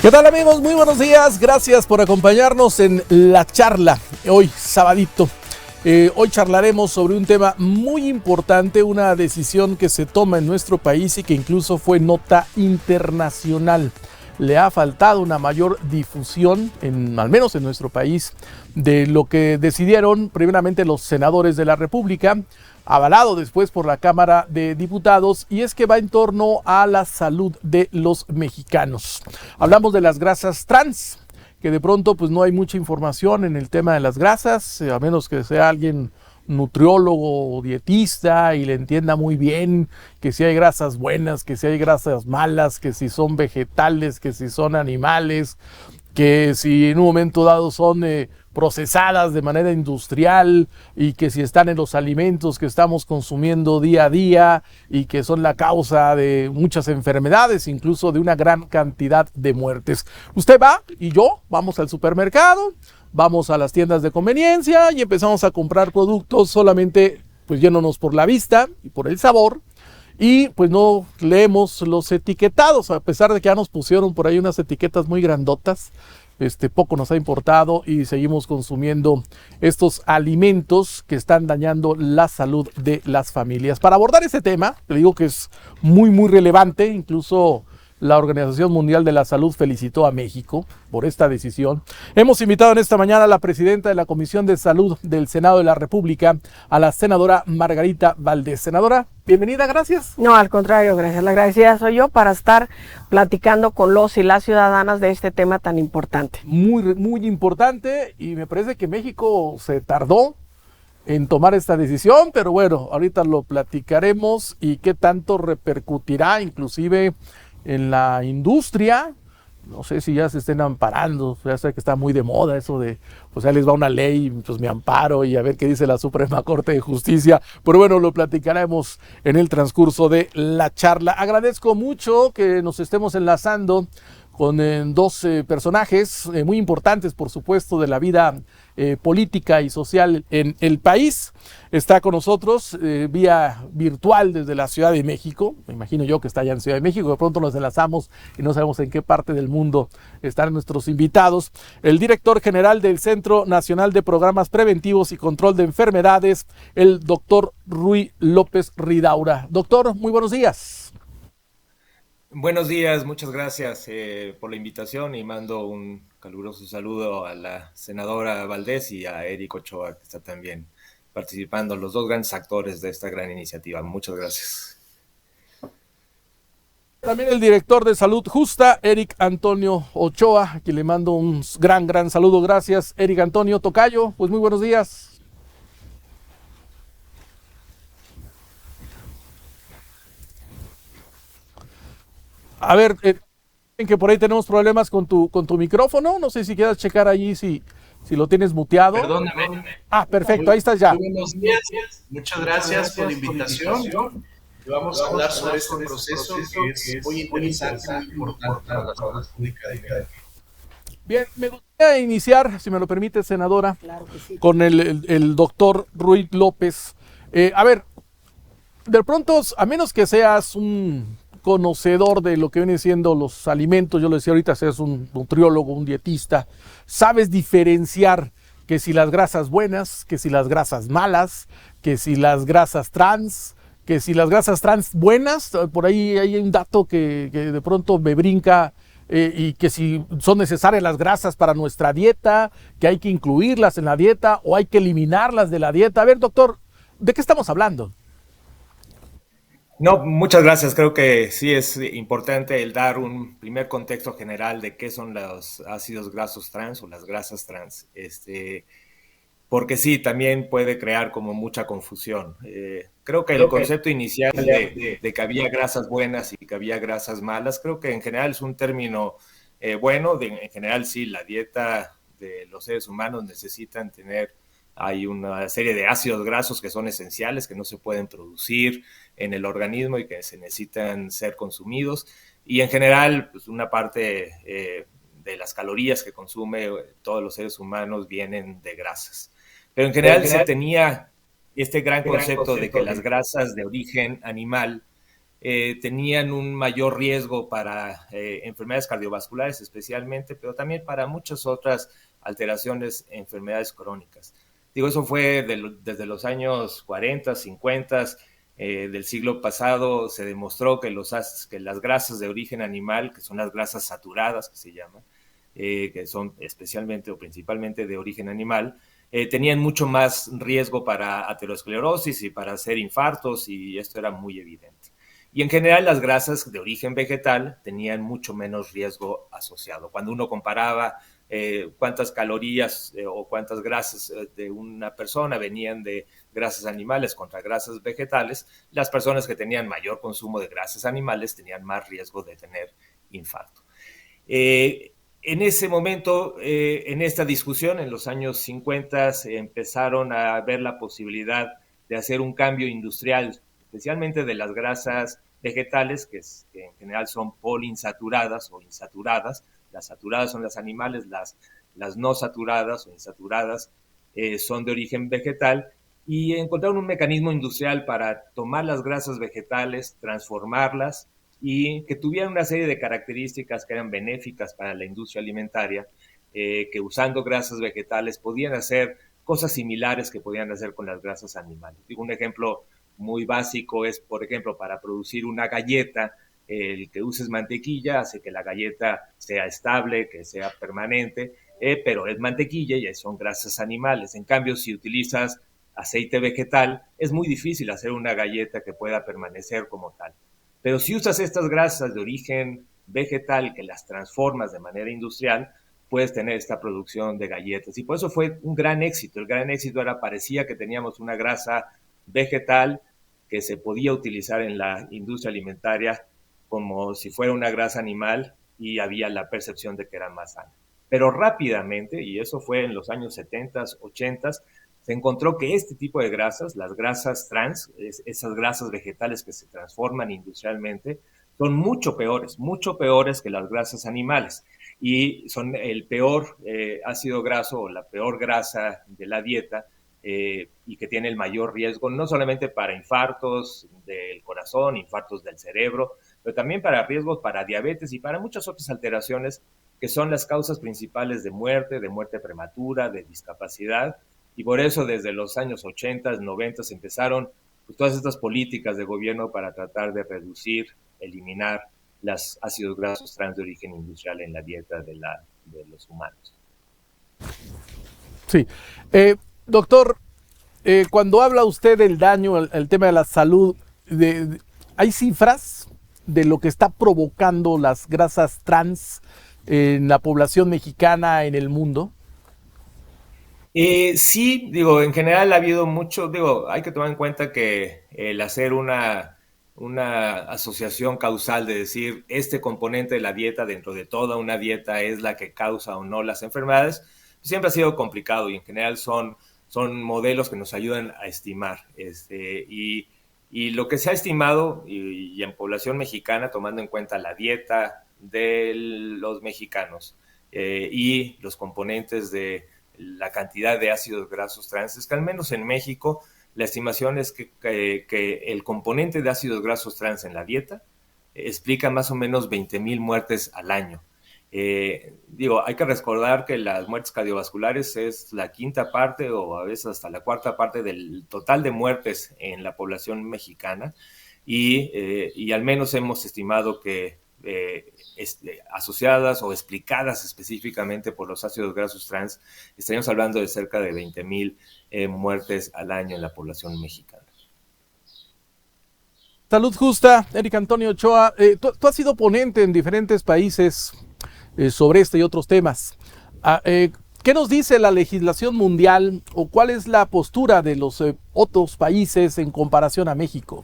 ¿Qué tal, amigos? Muy buenos días. Gracias por acompañarnos en la charla. Hoy, sabadito. Hoy charlaremos sobre un tema muy importante, una decisión que se toma en nuestro país y que incluso fue nota internacional. Le ha faltado una mayor difusión, al menos en nuestro país, de lo que decidieron primeramente los senadores de la República, avalado después por la Cámara de Diputados, y es que va en torno a la salud de los mexicanos. Hablamos de las grasas trans, que de pronto pues no hay mucha información en el tema de las grasas, a menos que sea alguien nutriólogo o dietista y le entienda muy bien que si hay grasas buenas, que si hay grasas malas, que si son vegetales, que si son animales, que si en un momento dado son procesadas de manera industrial y que si están en los alimentos que estamos consumiendo día a día y que son la causa de muchas enfermedades, incluso de una gran cantidad de muertes. Usted va y yo vamos al supermercado, vamos a las tiendas de conveniencia y empezamos a comprar productos solamente pues yéndonos por la vista y por el sabor. Y pues no leemos los etiquetados, a pesar de que ya nos pusieron por ahí unas etiquetas muy grandotas. Poco nos ha importado y seguimos consumiendo estos alimentos que están dañando la salud de las familias. Para abordar este tema, le digo que es muy relevante, incluso la Organización Mundial de la Salud felicitó a México por esta decisión. Hemos invitado en esta mañana a la presidenta de la Comisión de Salud del Senado de la República, a la senadora Margarita Valdés. Senadora, bienvenida, gracias. No, al contrario, gracias. La agradecida soy yo para estar platicando con los y las ciudadanas de este tema tan importante. Muy importante, y me parece que México se tardó en tomar esta decisión, pero bueno, ahorita lo platicaremos y qué tanto repercutirá inclusive en la industria. No sé si ya se estén amparando, ya sé que está muy de moda eso de, pues ya les va una ley, pues me amparo y a ver qué dice la Suprema Corte de Justicia, pero bueno, lo platicaremos en el transcurso de la charla. Agradezco mucho que nos estemos enlazando con dos personajes muy importantes, por supuesto, de la vida política y social en el país. Está con nosotros vía virtual desde la Ciudad de México. Me imagino yo que está allá en Ciudad de México. De pronto nos enlazamos y no sabemos en qué parte del mundo están nuestros invitados. El director general del Centro Nacional de Programas Preventivos y Control de Enfermedades, el doctor Ruy López Ridaura. Doctor, muy buenos días. Buenos días, muchas gracias por la invitación y mando un caluroso saludo a la senadora Valdés y a Eric Ochoa, que está también participando, los dos grandes actores de esta gran iniciativa. Muchas gracias. También el director de Salud Justa, Eric Antonio Ochoa, a quien le mando un gran saludo. Gracias, Eric Antonio. Tocayo, pues muy buenos días. A ver, que por ahí tenemos problemas con tu micrófono. No sé si quieras checar allí si lo tienes muteado. Perdóname. Perfecto, ahí estás ya. Buenos días, muchas gracias por la invitación. Y vamos a hablar sobre este proceso que es muy interesante y muy importante para la salud pública de México. Bien, me gustaría iniciar, si me lo permite, senadora, claro que sí, con el doctor Ruy López. A ver, de pronto, a menos que seas un conocedor de lo que vienen siendo los alimentos, yo lo decía ahorita, seas un nutriólogo, un dietista, sabes diferenciar que si las grasas buenas, que si las grasas malas, que si las grasas trans, que si las grasas trans buenas, por ahí hay un dato que de pronto me brinca, y que si son necesarias las grasas para nuestra dieta, que hay que incluirlas en la dieta o hay que eliminarlas de la dieta. A ver, doctor, ¿de qué estamos hablando? No, muchas gracias. Creo que sí es importante el dar un primer contexto general de qué son los ácidos grasos trans o las grasas trans, porque sí, también puede crear como mucha confusión. Creo que el concepto inicial de que había grasas buenas y que había grasas malas, creo que en general es un término bueno. En general sí, la dieta de los seres humanos necesitan tener, hay una serie de ácidos grasos que son esenciales, que no se pueden producir en el organismo y que se necesitan ser consumidos. Y en general, pues una parte de las calorías que consume todos los seres humanos vienen de grasas. Pero en general se tenía este gran concepto de que las grasas de origen animal tenían un mayor riesgo para enfermedades cardiovasculares especialmente, pero también para muchas otras alteraciones, enfermedades crónicas. Digo, eso fue desde los años 40, 50 del siglo pasado. Se demostró que las grasas de origen animal, que son las grasas saturadas que se llaman, que son especialmente o principalmente de origen animal, tenían mucho más riesgo para aterosclerosis y para hacer infartos, y esto era muy evidente. Y en general las grasas de origen vegetal tenían mucho menos riesgo asociado. Cuando uno comparaba cuántas calorías o cuántas grasas de una persona venían de grasas animales contra grasas vegetales, las personas que tenían mayor consumo de grasas animales tenían más riesgo de tener infarto. En ese momento, en esta discusión, en los años 50, se empezaron a ver la posibilidad de hacer un cambio industrial, especialmente de las grasas vegetales, que en general son poliinsaturadas o insaturadas. Las saturadas son las animales, las no saturadas o insaturadas son de origen vegetal, y encontraron un mecanismo industrial para tomar las grasas vegetales, transformarlas y que tuvieran una serie de características que eran benéficas para la industria alimentaria, que usando grasas vegetales podían hacer cosas similares que podían hacer con las grasas animales. Digo, un ejemplo muy básico es, por ejemplo, para producir una galleta, el que uses mantequilla hace que la galleta sea estable, que sea permanente, pero es mantequilla y son grasas animales. En cambio, si utilizas aceite vegetal, es muy difícil hacer una galleta que pueda permanecer como tal. Pero si usas estas grasas de origen vegetal, que las transformas de manera industrial, puedes tener esta producción de galletas. Y por eso fue un gran éxito. El gran éxito parecía que teníamos una grasa vegetal que se podía utilizar en la industria alimentaria como si fuera una grasa animal, y había la percepción de que era más sana. Pero rápidamente, y eso fue en los años 70, 80, se encontró que este tipo de grasas, las grasas trans, esas grasas vegetales que se transforman industrialmente, son mucho peores que las grasas animales, y son el peor ácido graso o la peor grasa de la dieta, y que tiene el mayor riesgo, no solamente para infartos del corazón, infartos del cerebro, pero también para riesgos para diabetes y para muchas otras alteraciones que son las causas principales de muerte prematura, de discapacidad. Y por eso desde los años 80, 90 empezaron pues, todas estas políticas de gobierno para tratar de reducir, eliminar los ácidos grasos trans de origen industrial en la dieta de los humanos. Sí. Doctor, cuando habla usted del daño, el tema de la salud, ¿hay cifras de lo que está provocando las grasas trans en la población mexicana, en el mundo? Sí, digo, en general ha habido mucho, digo, hay que tomar en cuenta que el hacer una asociación causal de decir este componente de la dieta dentro de toda una dieta es la que causa o no las enfermedades, siempre ha sido complicado, y en general son modelos que nos ayudan a estimar. Y lo que se ha estimado, y en población mexicana, tomando en cuenta la dieta de los mexicanos y los componentes de la cantidad de ácidos grasos trans, es que al menos en México la estimación es que el componente de ácidos grasos trans en la dieta explica más o menos 20,000 muertes al año. Digo, hay que recordar que las muertes cardiovasculares es la quinta parte o a veces hasta la cuarta parte del total de muertes en la población mexicana, y al menos hemos estimado que asociadas o explicadas específicamente por los ácidos grasos trans, estaríamos hablando de cerca de 20,000 muertes al año en la población mexicana. Salud Justa, Eric Antonio Ochoa, tú has sido ponente en diferentes países sobre este y otros temas. ¿Qué nos dice la legislación mundial o cuál es la postura de los otros países en comparación a México?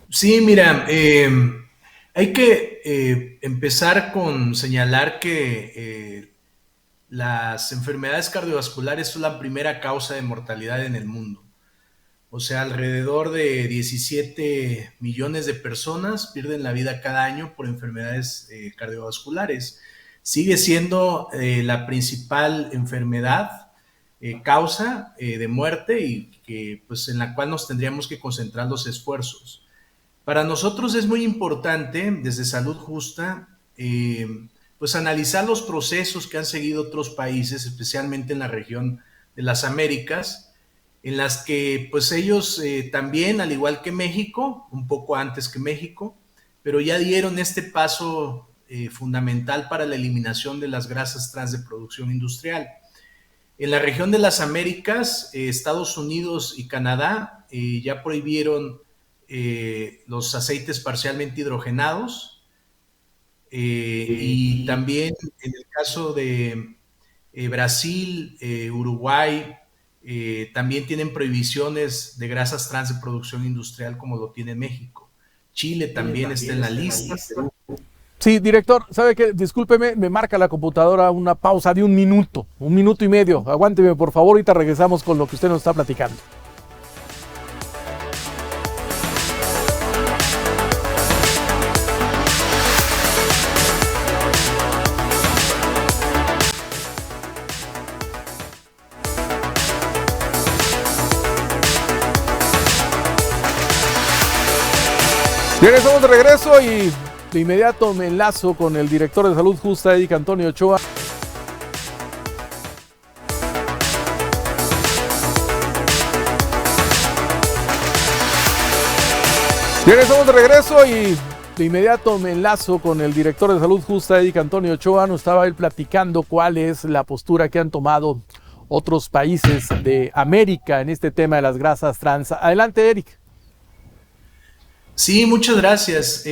Sí, mira, hay que empezar con señalar que las enfermedades cardiovasculares son la primera causa de mortalidad en el mundo. O sea, alrededor de 17 millones de personas pierden la vida cada año por enfermedades cardiovasculares. Sigue siendo la principal enfermedad, causa de muerte, y que, pues, en la cual nos tendríamos que concentrar los esfuerzos. Para nosotros es muy importante, desde Salud Justa, pues analizar los procesos que han seguido otros países, especialmente en la región de las Américas, en las que pues ellos también, al igual que México, un poco antes que México, pero ya dieron este paso fundamental para la eliminación de las grasas trans de producción industrial. En la región de las Américas, Estados Unidos y Canadá ya prohibieron los aceites parcialmente hidrogenados, y también en el caso de Brasil, Uruguay, también tienen prohibiciones de grasas trans de producción industrial como lo tiene México. Chile también está en la lista. Sí, director, ¿sabe qué? Discúlpeme, me marca la computadora una pausa de un minuto y medio. Aguánteme, por favor, ahorita regresamos con lo que usted nos está platicando. Bien, estamos de regreso y de inmediato me enlazo con el director de Salud Justa, Eric Antonio Ochoa. Bien, estamos de regreso y de inmediato me enlazo con el director de Salud Justa, Eric Antonio Ochoa. Nos estaba él platicando cuál es la postura que han tomado otros países de América en este tema de las grasas trans. Adelante, Eric. Sí, muchas gracias.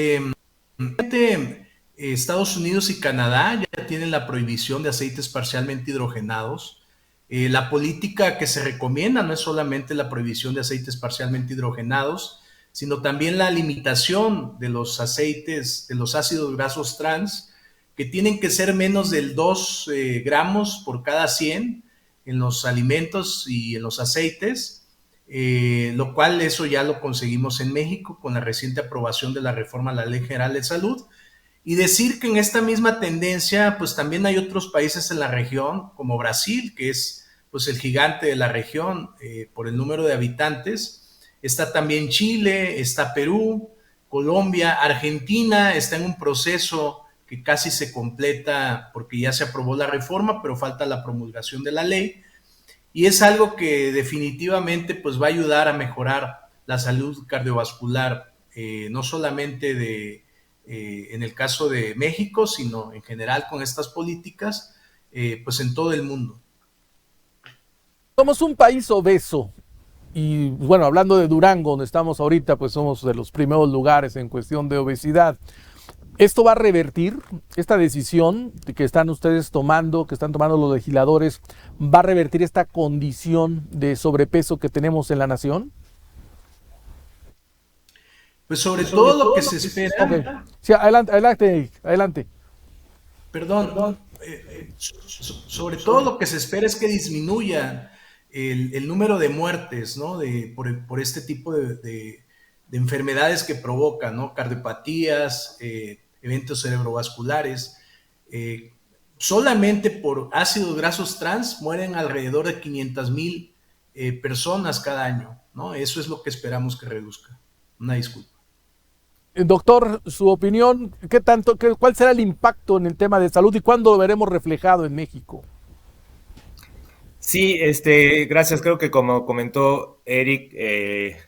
Estados Unidos y Canadá ya tienen la prohibición de aceites parcialmente hidrogenados. La política que se recomienda no es solamente la prohibición de aceites parcialmente hidrogenados, sino también la limitación de los aceites, de los ácidos grasos trans, que tienen que ser menos del 2 gramos por cada 100 en los alimentos y en los aceites. Lo cual eso ya lo conseguimos en México con la reciente aprobación de la reforma a la Ley General de Salud, y decir que en esta misma tendencia pues también hay otros países en la región como Brasil, que es pues el gigante de la región por el número de habitantes. Está también Chile, está Perú, Colombia, Argentina está en un proceso que casi se completa porque ya se aprobó la reforma, pero falta la promulgación de la ley. Y es algo que definitivamente pues, va a ayudar a mejorar la salud cardiovascular, no solamente en el caso de México, sino en general con estas políticas, pues en todo el mundo. Somos un país obeso y bueno, hablando de Durango, donde estamos ahorita, pues somos de los primeros lugares en cuestión de obesidad. ¿Esto va a revertir esta decisión que están ustedes tomando, que están tomando los legisladores, va a revertir esta condición de sobrepeso que tenemos en la nación? Pues sobre todo lo que se espera. Okay. Sí, adelante. Perdón. Sobre todo lo que se espera es que disminuya el número de muertes, ¿no? Por este tipo de enfermedades que provocan, ¿no? Cardiopatías, eventos cerebrovasculares. Solamente por ácidos grasos trans mueren alrededor de 500,000 personas cada año, ¿no? Eso es lo que esperamos que reduzca. Una disculpa. Doctor, su opinión, ¿cuál será el impacto en el tema de salud y cuándo lo veremos reflejado en México? Sí, gracias. Creo que como comentó Eric,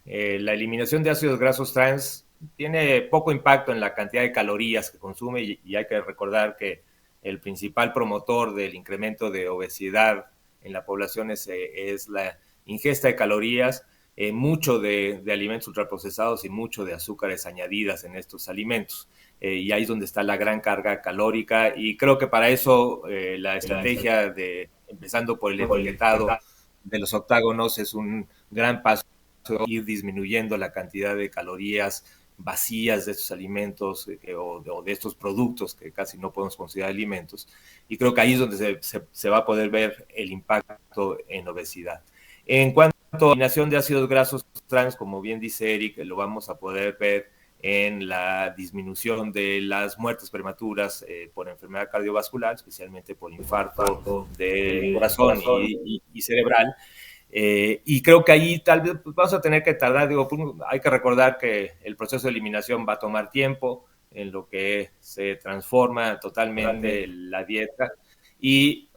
la eliminación de ácidos grasos trans tiene poco impacto en la cantidad de calorías que consume y hay que recordar que el principal promotor del incremento de obesidad en la población es la ingesta de calorías, mucho de alimentos ultraprocesados y mucho de azúcares añadidas en estos alimentos. Y ahí es donde está la gran carga calórica y creo que para eso la estrategia empezando por el etiquetado de los octágonos es un gran paso, ir disminuyendo la cantidad de calorías vacías de estos alimentos o de estos productos que casi no podemos considerar alimentos, y creo que ahí es donde se va a poder ver el impacto en obesidad. En cuanto a la eliminación de ácidos grasos trans, como bien dice Eric, lo vamos a poder ver en la disminución de las muertes prematuras por enfermedad cardiovascular, especialmente por infarto del corazón y cerebral. Y creo que ahí tal vez pues, vamos a tener que tardar, digo, hay que recordar que el proceso de eliminación va a tomar tiempo en lo que se transforma totalmente la dieta y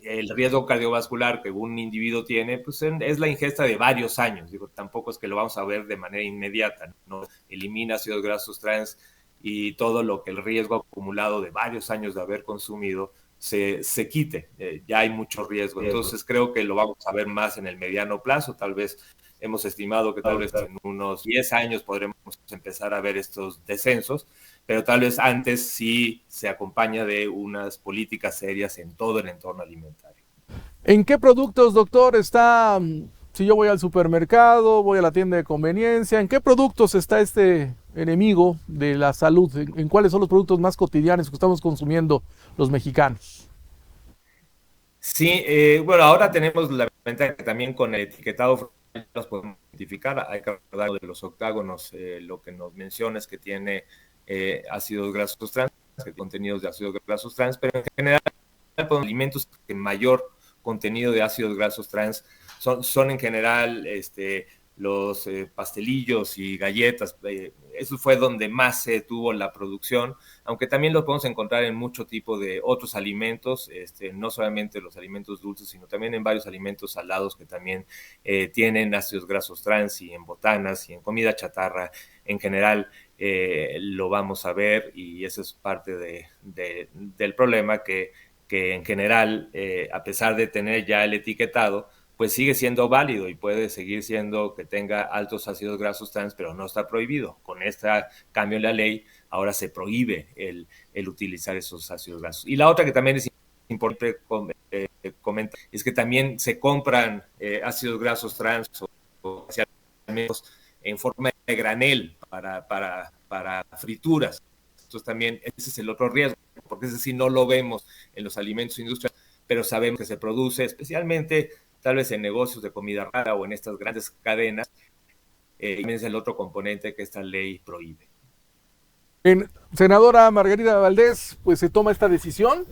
el riesgo cardiovascular que un individuo tiene, pues es la ingesta de varios años, digo, tampoco es que lo vamos a ver de manera inmediata, ¿no? Elimina ácidos grasos trans y todo lo que el riesgo acumulado de varios años de haber consumido se quite, ya hay mucho riesgo. Entonces creo que lo vamos a ver más en el mediano plazo, tal vez hemos estimado que tal vez en unos 10 años podremos empezar a ver estos descensos, pero tal vez antes sí se acompaña de unas políticas serias en todo el entorno alimentario. ¿En qué productos, doctor, está, si yo voy al supermercado, voy a la tienda de conveniencia, en qué productos está este enemigo de la salud? ¿En cuáles son los productos más cotidianos que estamos consumiendo los mexicanos? Sí, bueno, ahora tenemos la ventaja que también con el etiquetado los podemos identificar. Hay que recordar de los octágonos, lo que nos menciona es que tiene ácidos grasos trans, contenidos de ácidos grasos trans, pero en general los alimentos que mayor contenido de ácidos grasos trans son en general los pastelillos y galletas. Eso fue donde más se tuvo la producción, aunque también lo podemos encontrar en mucho tipo de otros alimentos, no solamente los alimentos dulces, sino también en varios alimentos salados que también tienen ácidos grasos trans, y en botanas y en comida chatarra en general. Lo vamos a ver, y eso es parte del problema que en general, a pesar de tener ya el etiquetado, pues sigue siendo válido y puede seguir siendo que tenga altos ácidos grasos trans, pero no está prohibido. Con este cambio en la ley, ahora se prohíbe el utilizar esos ácidos grasos. Y la otra que también es importante comentar es que también se compran ácidos grasos trans o alimentos en forma de granel para frituras. Entonces también ese es el otro riesgo, porque ese sí no lo vemos en los alimentos industriales, pero sabemos que se produce especialmente tal vez en negocios de comida rara o en estas grandes cadenas, también es el otro componente que esta ley prohíbe. Senadora Margarita Valdés, pues se toma esta decisión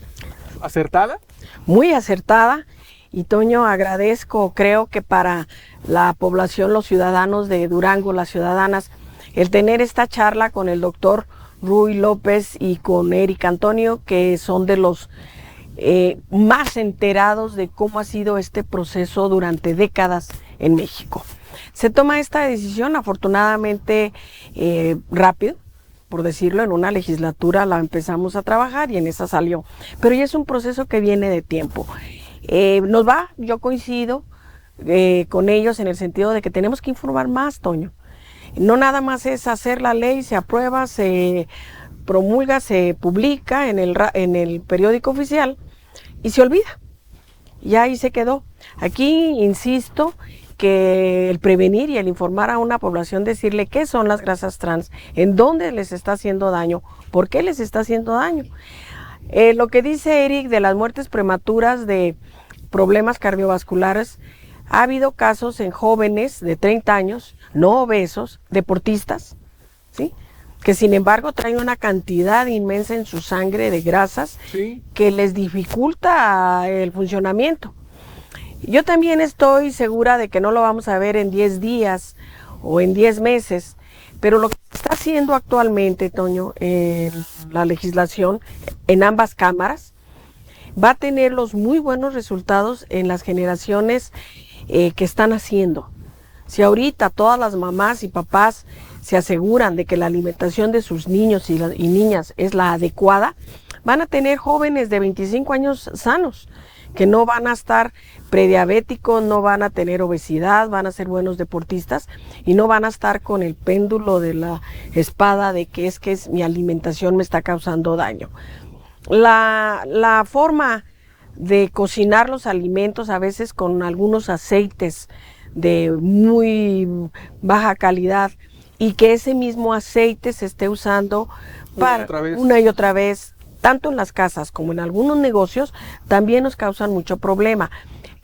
acertada. Muy acertada, y Toño, agradezco, creo que para la población, los ciudadanos de Durango, las ciudadanas, el tener esta charla con el doctor Ruy López y con Eric Antonio, que son de los más enterados de cómo ha sido este proceso durante décadas en México. Se toma esta decisión afortunadamente rápido, por decirlo, en una legislatura la empezamos a trabajar y en esa salió, pero ya es un proceso que viene de tiempo. Yo coincido con ellos en el sentido de que tenemos que informar más, Toño. No nada más es hacer la ley, se aprueba, se promulga, se publica en el periódico oficial y se olvida. Ya ahí se quedó. Aquí insisto que el prevenir y el informar a una población, decirle qué son las grasas trans, en dónde les está haciendo daño, por qué les está haciendo daño. Lo que dice Eric de las muertes prematuras de problemas cardiovasculares, ha habido casos en jóvenes de 30 años, no obesos, deportistas, ¿sí?, que sin embargo traen una cantidad inmensa en su sangre de grasas, sí, que les dificulta el funcionamiento. Yo también estoy segura de que no lo vamos a ver en 10 días o en 10 meses, pero lo que está haciendo actualmente, Toño, la legislación en ambas cámaras, va a tener los muy buenos resultados en las generaciones que están haciendo. Si ahorita todas las mamás y papás se aseguran de que la alimentación de sus niños y niñas es la adecuada, van a tener jóvenes de 25 años sanos, que no van a estar prediabéticos, no van a tener obesidad, van a ser buenos deportistas y no van a estar con el péndulo de la espada de que es mi alimentación me está causando daño. La forma de cocinar los alimentos, a veces con algunos aceites de muy baja calidad, y que ese mismo aceite se esté usando para una y otra vez, tanto en las casas como en algunos negocios, también nos causan mucho problema.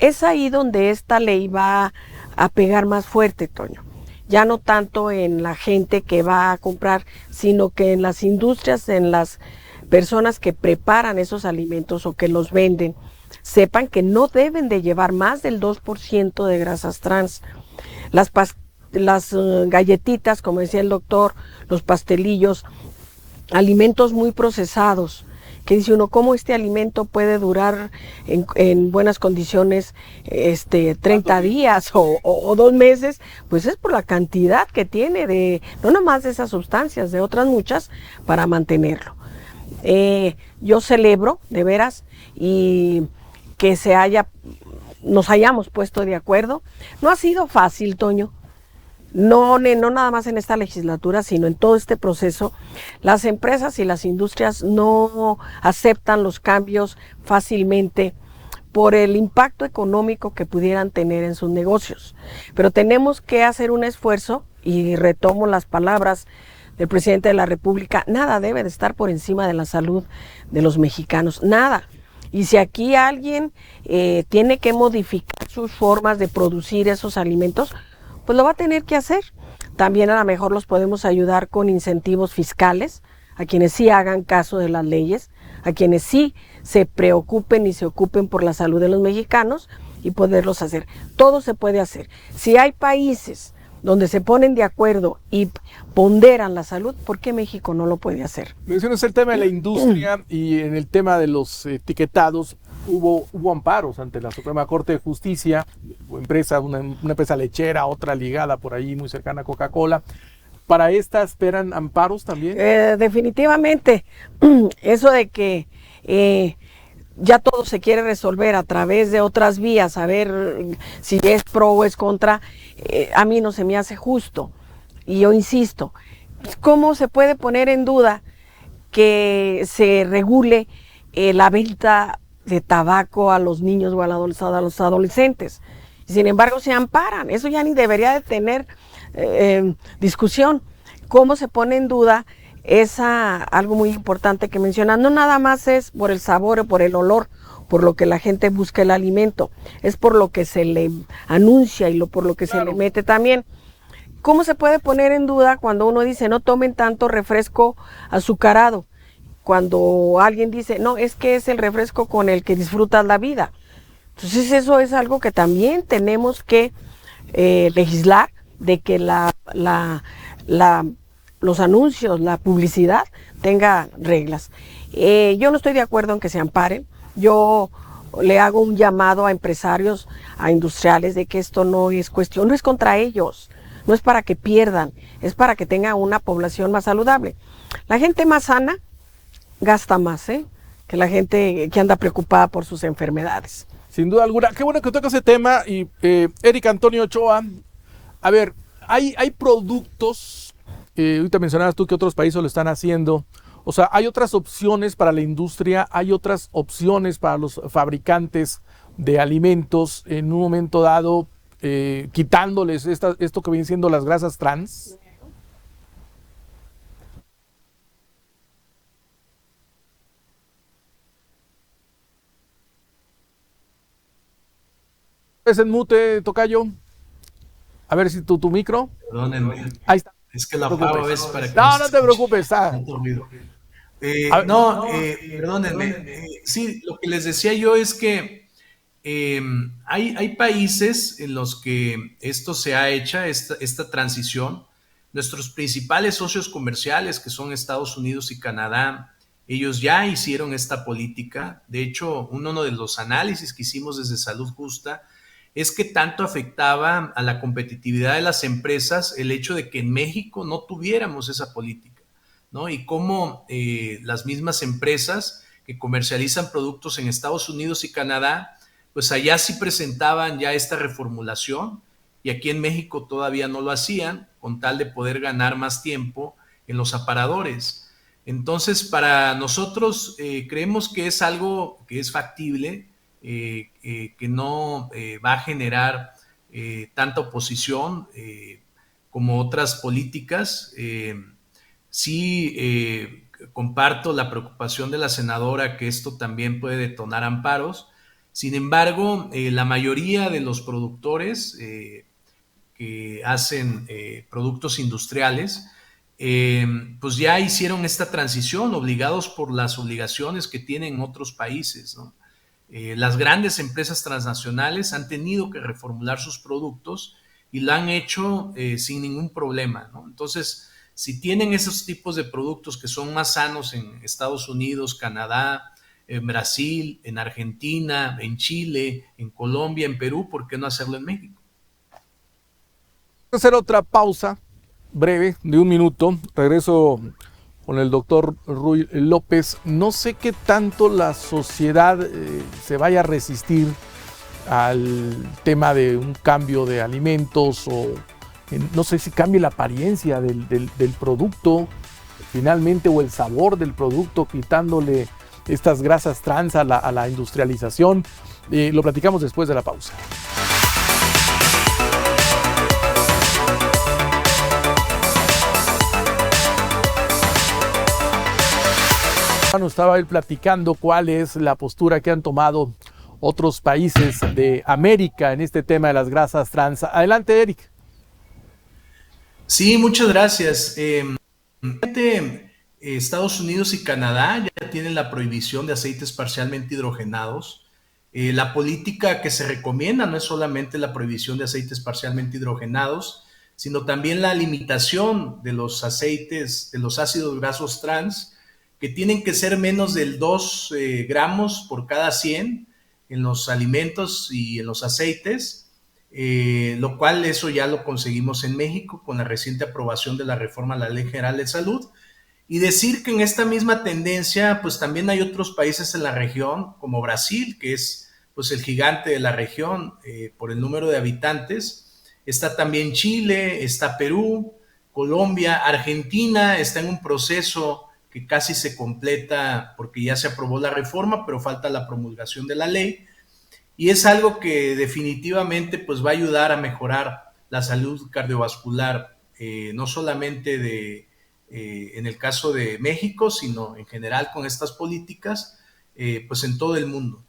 Es ahí donde esta ley va a pegar más fuerte, Toño. Ya no tanto en la gente que va a comprar, sino que en las industrias, en las personas que preparan esos alimentos o que los venden, sepan que no deben de llevar más del 2% de grasas trans. Las galletitas, como decía el doctor, los pastelillos, alimentos muy procesados, que dice uno, ¿cómo este alimento puede durar en buenas condiciones 30 días o 2 meses? Pues es por la cantidad que tiene no nomás de esas sustancias, de otras muchas, para mantenerlo. Yo celebro, de veras, y que nos hayamos puesto de acuerdo. No ha sido fácil, Toño. No nada más en esta legislatura, sino en todo este proceso. Las empresas y las industrias no aceptan los cambios fácilmente por el impacto económico que pudieran tener en sus negocios. Pero tenemos que hacer un esfuerzo, y retomo las palabras del presidente de la República, nada debe de estar por encima de la salud de los mexicanos, nada. Y si aquí alguien tiene que modificar sus formas de producir esos alimentos, pues lo va a tener que hacer. También a lo mejor los podemos ayudar con incentivos fiscales, a quienes sí hagan caso de las leyes, a quienes sí se preocupen y se ocupen por la salud de los mexicanos y poderlos hacer. Todo se puede hacer. Si hay países donde se ponen de acuerdo y ponderan la salud, ¿por qué México no lo puede hacer? Mencionas el tema de la industria y en el tema de los etiquetados hubo amparos ante la Suprema Corte de Justicia, una empresa lechera, otra ligada por ahí muy cercana a Coca-Cola. ¿Para esta esperan amparos también? Definitivamente, eso de que ya todo se quiere resolver a través de otras vías, a ver si es pro o es contra, a mí no se me hace justo. Y yo insisto, ¿cómo se puede poner en duda que se regule la venta de tabaco a los niños o a los adolescentes? Sin embargo, se amparan. Eso ya ni debería de tener discusión. ¿Cómo se pone en duda algo muy importante que mencionas? No nada más es por el sabor o por el olor, por lo que la gente busca el alimento, es por lo que se le anuncia y por lo que se le mete también. ¿Cómo se puede poner en duda cuando uno dice no tomen tanto refresco azucarado? Cuando alguien dice, no, es que es el refresco con el que disfrutas la vida. Entonces eso es algo que también tenemos que legislar, de que los anuncios, la publicidad tenga reglas. Yo no estoy de acuerdo en que se amparen. Yo le hago un llamado a empresarios, a industriales, de que esto no es cuestión, no es contra ellos, no es para que pierdan, es para que tengan una población más saludable. La gente más sana gasta más, que la gente que anda preocupada por sus enfermedades. Sin duda alguna. Qué bueno que toca ese tema. Y Erika Antonio Ochoa, a ver, hay productos, ahorita mencionabas tú que otros países lo están haciendo. O sea, hay otras opciones para la industria, hay otras opciones para los fabricantes de alimentos en un momento dado, quitándoles esto que vienen siendo las grasas trans. ¿Es en mute, tocayo? A ver si tu micro. Perdónenme. Ahí está. Es que la apago a veces para que no te preocupes. Perdónenme. Sí, lo que les decía yo es que hay países en los que esto se ha hecho, esta transición. Nuestros principales socios comerciales, que son Estados Unidos y Canadá, ellos ya hicieron esta política. De hecho, uno de los análisis que hicimos desde Salud Justa es que tanto afectaba a la competitividad de las empresas el hecho de que en México no tuviéramos esa política, ¿no? Y cómo las mismas empresas que comercializan productos en Estados Unidos y Canadá, pues allá sí presentaban ya esta reformulación y aquí en México todavía no lo hacían, con tal de poder ganar más tiempo en los aparadores. Entonces, para nosotros creemos que es algo que es factible, que no va a generar tanta oposición como otras políticas. Sí, comparto la preocupación de la senadora que esto también puede detonar amparos. Sin embargo, la mayoría de los productores que hacen productos industriales, pues ya hicieron esta transición obligados por las obligaciones que tienen otros países, ¿no? Las grandes empresas transnacionales han tenido que reformular sus productos y lo han hecho sin ningún problema, ¿no? Entonces, si tienen esos tipos de productos que son más sanos en Estados Unidos, Canadá, en Brasil, en Argentina, en Chile, en Colombia, en Perú, ¿por qué no hacerlo en México? Voy a hacer otra pausa breve de 1 minuto. Regreso con el doctor Ruy López. No sé qué tanto la sociedad se vaya a resistir al tema de un cambio de alimentos o no sé si cambie la apariencia del producto finalmente o el sabor del producto, quitándole estas grasas trans a la industrialización. Lo platicamos después de la pausa. Estaba él platicando cuál es la postura que han tomado otros países de América en este tema de las grasas trans. Adelante, Eric. Sí, muchas gracias. Estados Unidos y Canadá ya tienen la prohibición de aceites parcialmente hidrogenados. La política que se recomienda no es solamente la prohibición de aceites parcialmente hidrogenados, sino también la limitación de los aceites, de los ácidos grasos trans, que tienen que ser menos del 2 gramos por cada 100 en los alimentos y en los aceites, lo cual eso ya lo conseguimos en México con la reciente aprobación de la reforma a la Ley General de Salud. Y decir que en esta misma tendencia, pues también hay otros países en la región, como Brasil, que es pues el gigante de la región por el número de habitantes. Está también Chile, está Perú, Colombia, Argentina está en un proceso que casi se completa porque ya se aprobó la reforma, pero falta la promulgación de la ley. Y es algo que definitivamente pues va a ayudar a mejorar la salud cardiovascular, no solamente en el caso de México, sino en general con estas políticas, pues en todo el mundo.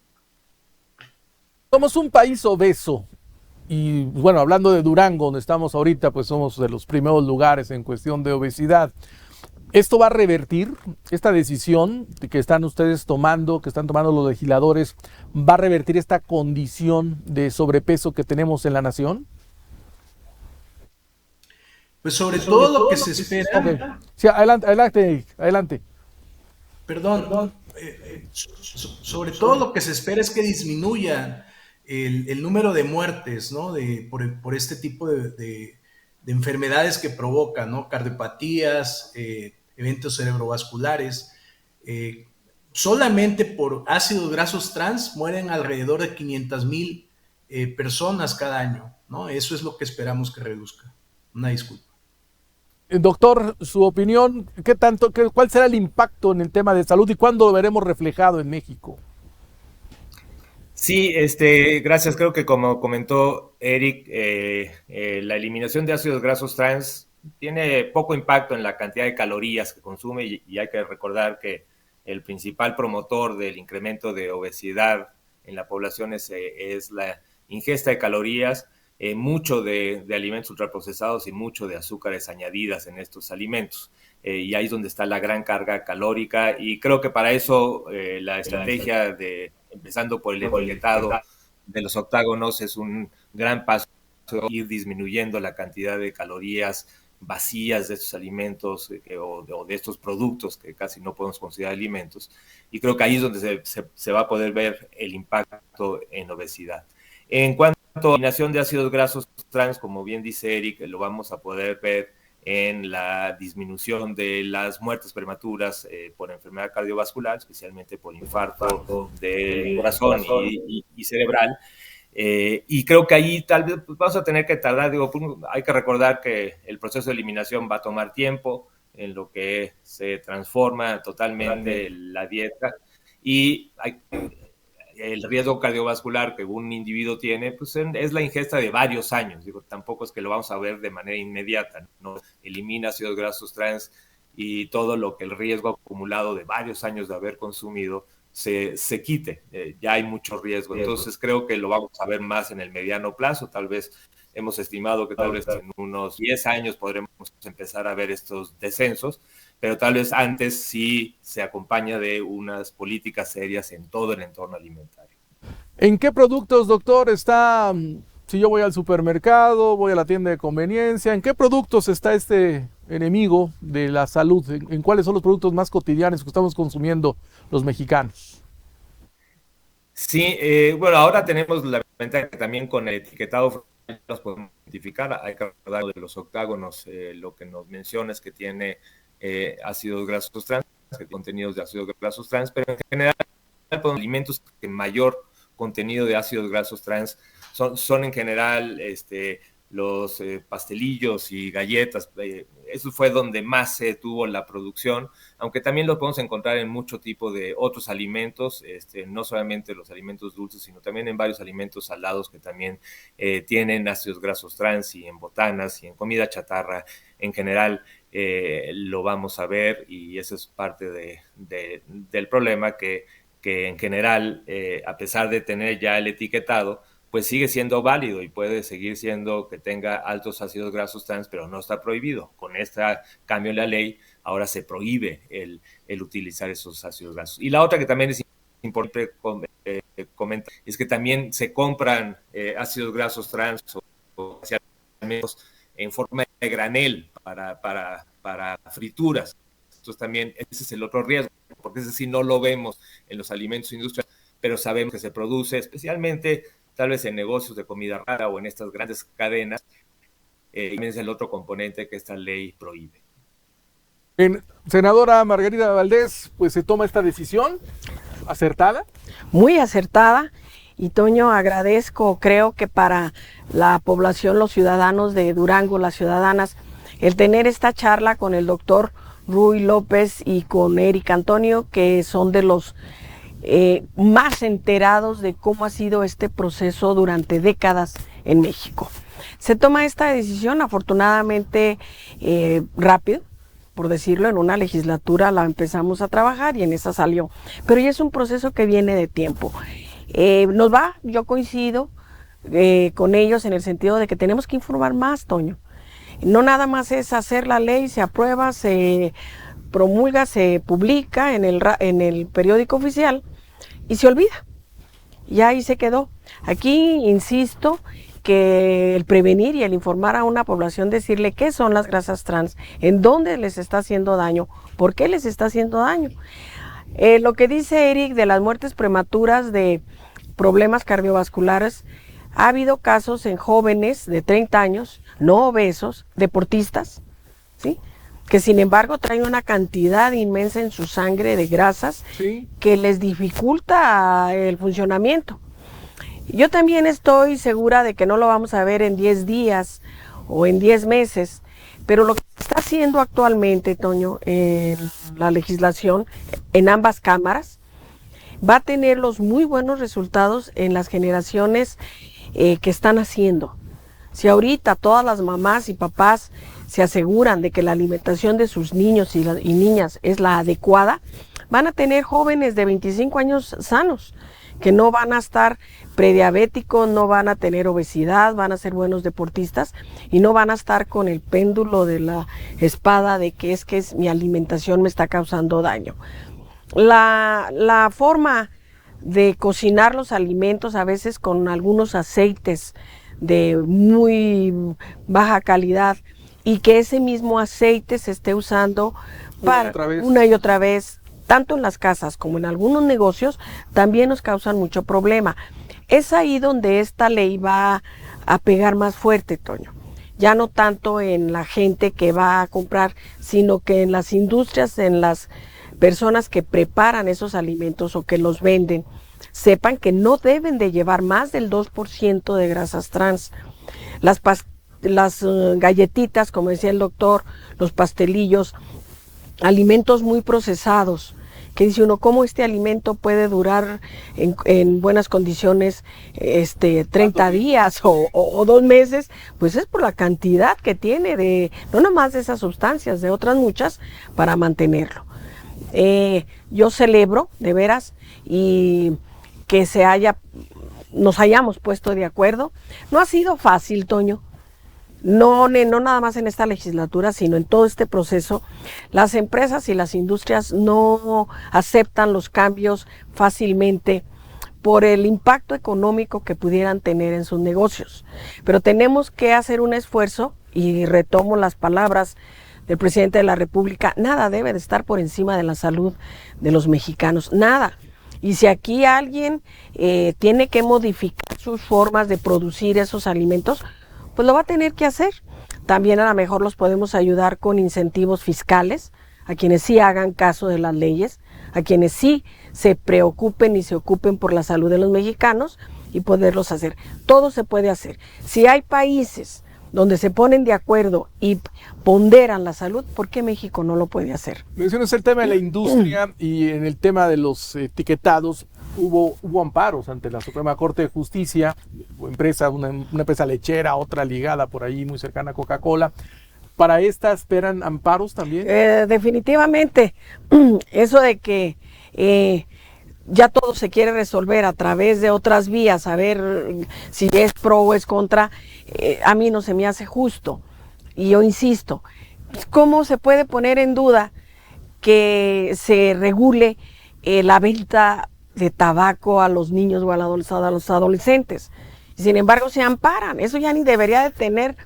Somos un país obeso y bueno, hablando de Durango, donde estamos ahorita, pues somos de los primeros lugares en cuestión de obesidad. ¿Esto va a revertir esta decisión que están ustedes tomando, que están tomando los legisladores, va a revertir esta condición de sobrepeso que tenemos en la nación? Pues sobre todo lo que se espera. Okay. Sí, adelante. Perdón. Sobre todo lo que se espera es que disminuya el número de muertes, ¿no? Por este tipo de enfermedades que provocan, ¿no? Cardiopatías, eventos cerebrovasculares. Solamente por ácidos grasos trans mueren alrededor de 500,000 personas cada año, ¿no? Eso es lo que esperamos que reduzca. Una disculpa. Doctor, su opinión, ¿cuál será el impacto en el tema de salud y cuándo lo veremos reflejado en México? Sí, gracias. Creo que como comentó Eric, la eliminación de ácidos grasos trans tiene poco impacto en la cantidad de calorías que consume y hay que recordar que el principal promotor del incremento de obesidad en la población es la ingesta de calorías, mucho de alimentos ultraprocesados y mucho de azúcares añadidas en estos alimentos. Y ahí es donde está la gran carga calórica y creo que para eso la estrategia de empezando por el etiquetado de los octágonos es un gran paso, ir disminuyendo la cantidad de calorías vacías de estos alimentos o de estos productos que casi no podemos considerar alimentos, y creo que ahí es donde se va a poder ver el impacto en obesidad. En cuanto a la eliminación de ácidos grasos trans, como bien dice Eric, lo vamos a poder ver en la disminución de las muertes prematuras por enfermedad cardiovascular, especialmente por infarto del corazón y cerebral. Y creo que ahí tal vez pues, vamos a tener que tardar, hay que recordar que el proceso de eliminación va a tomar tiempo en lo que se transforma totalmente la dieta y el riesgo cardiovascular que un individuo tiene, pues es la ingesta de varios años. Tampoco es que lo vamos a ver de manera inmediata, ¿no? Elimina ácidos grasos trans y todo lo que el riesgo acumulado de varios años de haber consumido se quite. Ya hay mucho riesgo. Entonces creo que lo vamos a ver más en el mediano plazo. Tal vez hemos estimado que tal vez en unos 10 años podremos empezar a ver estos descensos, pero tal vez antes sí se acompaña de unas políticas serias en todo el entorno alimentario. ¿En qué productos, doctor, está, si yo voy al supermercado, voy a la tienda de conveniencia, en qué productos está este enemigo de la salud? ¿En cuáles son los productos más cotidianos que estamos consumiendo los mexicanos? Sí, bueno, ahora tenemos la ventaja que también con el etiquetado los podemos identificar. Hay que recordar de los octágonos, lo que nos menciona es que tiene ácidos grasos trans, que contenidos de ácidos grasos trans, pero en general alimentos que mayor contenido de ácidos grasos trans son en general los pastelillos y galletas. Eso fue donde más se tuvo la producción, aunque también lo podemos encontrar en mucho tipo de otros alimentos, no solamente los alimentos dulces, sino también en varios alimentos salados que también tienen ácidos grasos trans, y en botanas y en comida chatarra en general. Lo vamos a ver, y eso es parte del problema que en general, a pesar de tener ya el etiquetado, pues sigue siendo válido y puede seguir siendo que tenga altos ácidos grasos trans, pero no está prohibido. Con este cambio en la ley, ahora se prohíbe el utilizar esos ácidos grasos. Y la otra que también es importante comentar es que también se compran ácidos grasos trans o en forma de granel para frituras. Entonces también ese es el otro riesgo, porque ese sí no lo vemos en los alimentos industriales, pero sabemos que se produce especialmente tal vez en negocios de comida rara o en estas grandes cadenas. También es el otro componente que esta ley prohíbe. Senadora Margarita Valdés, pues se toma esta decisión acertada. Muy acertada. Y Toño, agradezco, creo que para la población, los ciudadanos de Durango, las ciudadanas, el tener esta charla con el doctor Ruy López y con Eric Antonio, que son de los más enterados de cómo ha sido este proceso durante décadas en México. Se toma esta decisión afortunadamente rápido, por decirlo, en una legislatura la empezamos a trabajar y en esa salió, pero ya es un proceso que viene de tiempo. Yo coincido con ellos en el sentido de que tenemos que informar más, Toño. No nada más es hacer la ley, se aprueba, se promulga, se publica en el periódico oficial y se olvida. Ya ahí se quedó. Aquí insisto que el prevenir y el informar a una población, decirle qué son las grasas trans, en dónde les está haciendo daño, por qué les está haciendo daño. Lo que dice Eric de las muertes prematuras de problemas cardiovasculares, ha habido casos en jóvenes de 30 años, no obesos, deportistas, ¿sí?, que sin embargo traen una cantidad inmensa en su sangre de grasas, sí, que les dificulta el funcionamiento. Yo también estoy segura de que no lo vamos a ver en 10 días o en 10 meses, pero lo que se está haciendo actualmente, Toño, en la legislación, en ambas cámaras, va a tener los muy buenos resultados en las generaciones que están haciendo. Si ahorita todas las mamás y papás se aseguran de que la alimentación de sus niños y niñas es la adecuada, van a tener jóvenes de 25 años sanos, que no van a estar prediabéticos, no van a tener obesidad, van a ser buenos deportistas y no van a estar con el péndulo de la espada de que es mi alimentación me está causando daño. La forma de cocinar los alimentos, a veces con algunos aceites de muy baja calidad, y que ese mismo aceite se esté usando para una y otra vez, tanto en las casas como en algunos negocios, también nos causan mucho problema. Es ahí donde esta ley va a pegar más fuerte, Toño. Ya no tanto en la gente que va a comprar, sino que en las industrias, en las personas que preparan esos alimentos o que los venden, sepan que no deben de llevar más del 2% de grasas trans. Las galletitas, como decía el doctor, los pastelillos, alimentos muy procesados, que dice uno, ¿cómo este alimento puede durar en buenas condiciones 30 días o 2 meses? Pues es por la cantidad que tiene de, no nomás de esas sustancias, de otras muchas, para mantenerlo. Yo celebro, de veras, y que nos hayamos puesto de acuerdo. No ha sido fácil, Toño. No nada más en esta legislatura, sino en todo este proceso. Las empresas y las industrias no aceptan los cambios fácilmente por el impacto económico que pudieran tener en sus negocios. Pero tenemos que hacer un esfuerzo, y retomo las palabras del presidente de la República: nada debe de estar por encima de la salud de los mexicanos, nada. Y si aquí alguien tiene que modificar sus formas de producir esos alimentos, pues lo va a tener que hacer. También a lo mejor los podemos ayudar con incentivos fiscales, a quienes sí hagan caso de las leyes, a quienes sí se preocupen y se ocupen por la salud de los mexicanos, y poderlos hacer. Todo se puede hacer. Si hay países donde se ponen de acuerdo y ponderan la salud, ¿por qué México no lo puede hacer? Mencionas el tema de la industria, y en el tema de los etiquetados hubo amparos ante la Suprema Corte de Justicia, una empresa lechera, otra ligada por ahí muy cercana a Coca-Cola. ¿Para esta esperan amparos también? Definitivamente. Eso de que ya todo se quiere resolver a través de otras vías, a ver si es pro o es contra, a mí no se me hace justo. Y yo insisto, ¿cómo se puede poner en duda que se regule la venta de tabaco a los niños o a los adolescentes? Sin embargo, se amparan. Eso ya ni debería de tener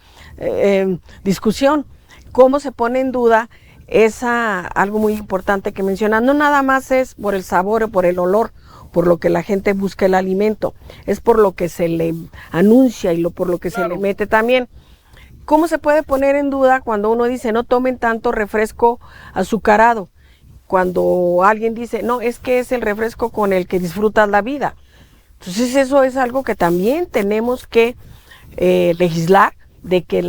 discusión. ¿Cómo se pone en duda algo muy importante que mencionan? No nada más es por el sabor o por el olor, por lo que la gente busca el alimento, es por lo que se le anuncia y por lo que se le mete también. ¿Cómo se puede poner en duda cuando uno dice no tomen tanto refresco azucarado? Cuando alguien dice, no, es que es el refresco con el que disfrutas la vida. Entonces eso es algo que también tenemos que legislar, de que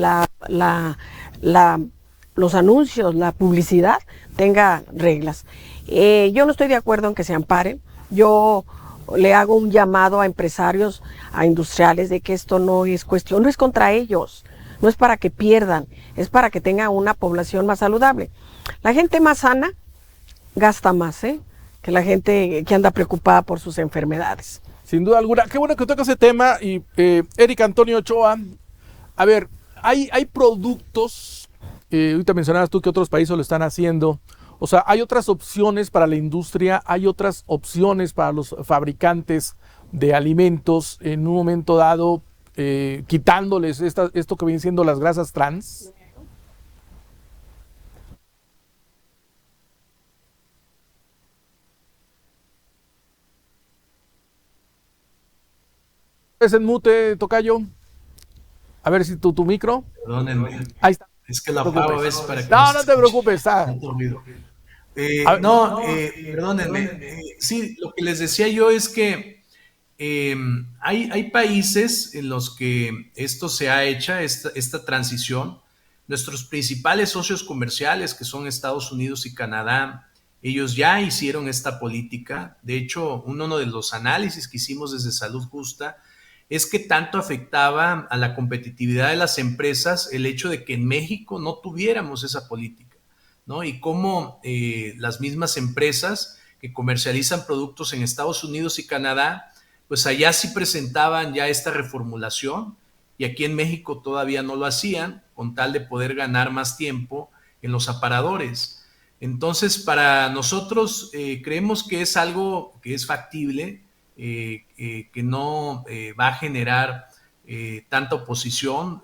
los anuncios, la publicidad tenga reglas. Yo no estoy de acuerdo en que se amparen. Yo le hago un llamado a empresarios, a industriales, de que esto no es cuestión, no es contra ellos, no es para que pierdan, es para que tengan una población más saludable. La gente más sana gasta más, que la gente que anda preocupada por sus enfermedades. Sin duda alguna. Qué bueno que toca ese tema. Y Eric Antonio Ochoa, a ver, hay productos, ahorita mencionabas tú que otros países lo están haciendo. O sea, hay otras opciones para la industria, hay otras opciones para los fabricantes de alimentos en un momento dado, quitándoles esto que vienen siendo las grasas trans. ¿Es en mute, tocayo? A ver si tu micro. Perdónenme. Ahí está. Es que la apago a veces para que no te preocupes. Perdónenme. Sí, lo que les decía yo es que hay países en los que esto se ha hecho, esta transición. Nuestros principales socios comerciales, que son Estados Unidos y Canadá, ellos ya hicieron esta política. De hecho, uno de los análisis que hicimos desde Salud Justa es que tanto afectaba a la competitividad de las empresas el hecho de que en México no tuviéramos esa política, ¿no? Y cómo las mismas empresas que comercializan productos en Estados Unidos y Canadá, pues allá sí presentaban ya esta reformulación, y aquí en México todavía no lo hacían, con tal de poder ganar más tiempo en los aparadores. Entonces, para nosotros creemos que es algo que es factible, que no va a generar tanta oposición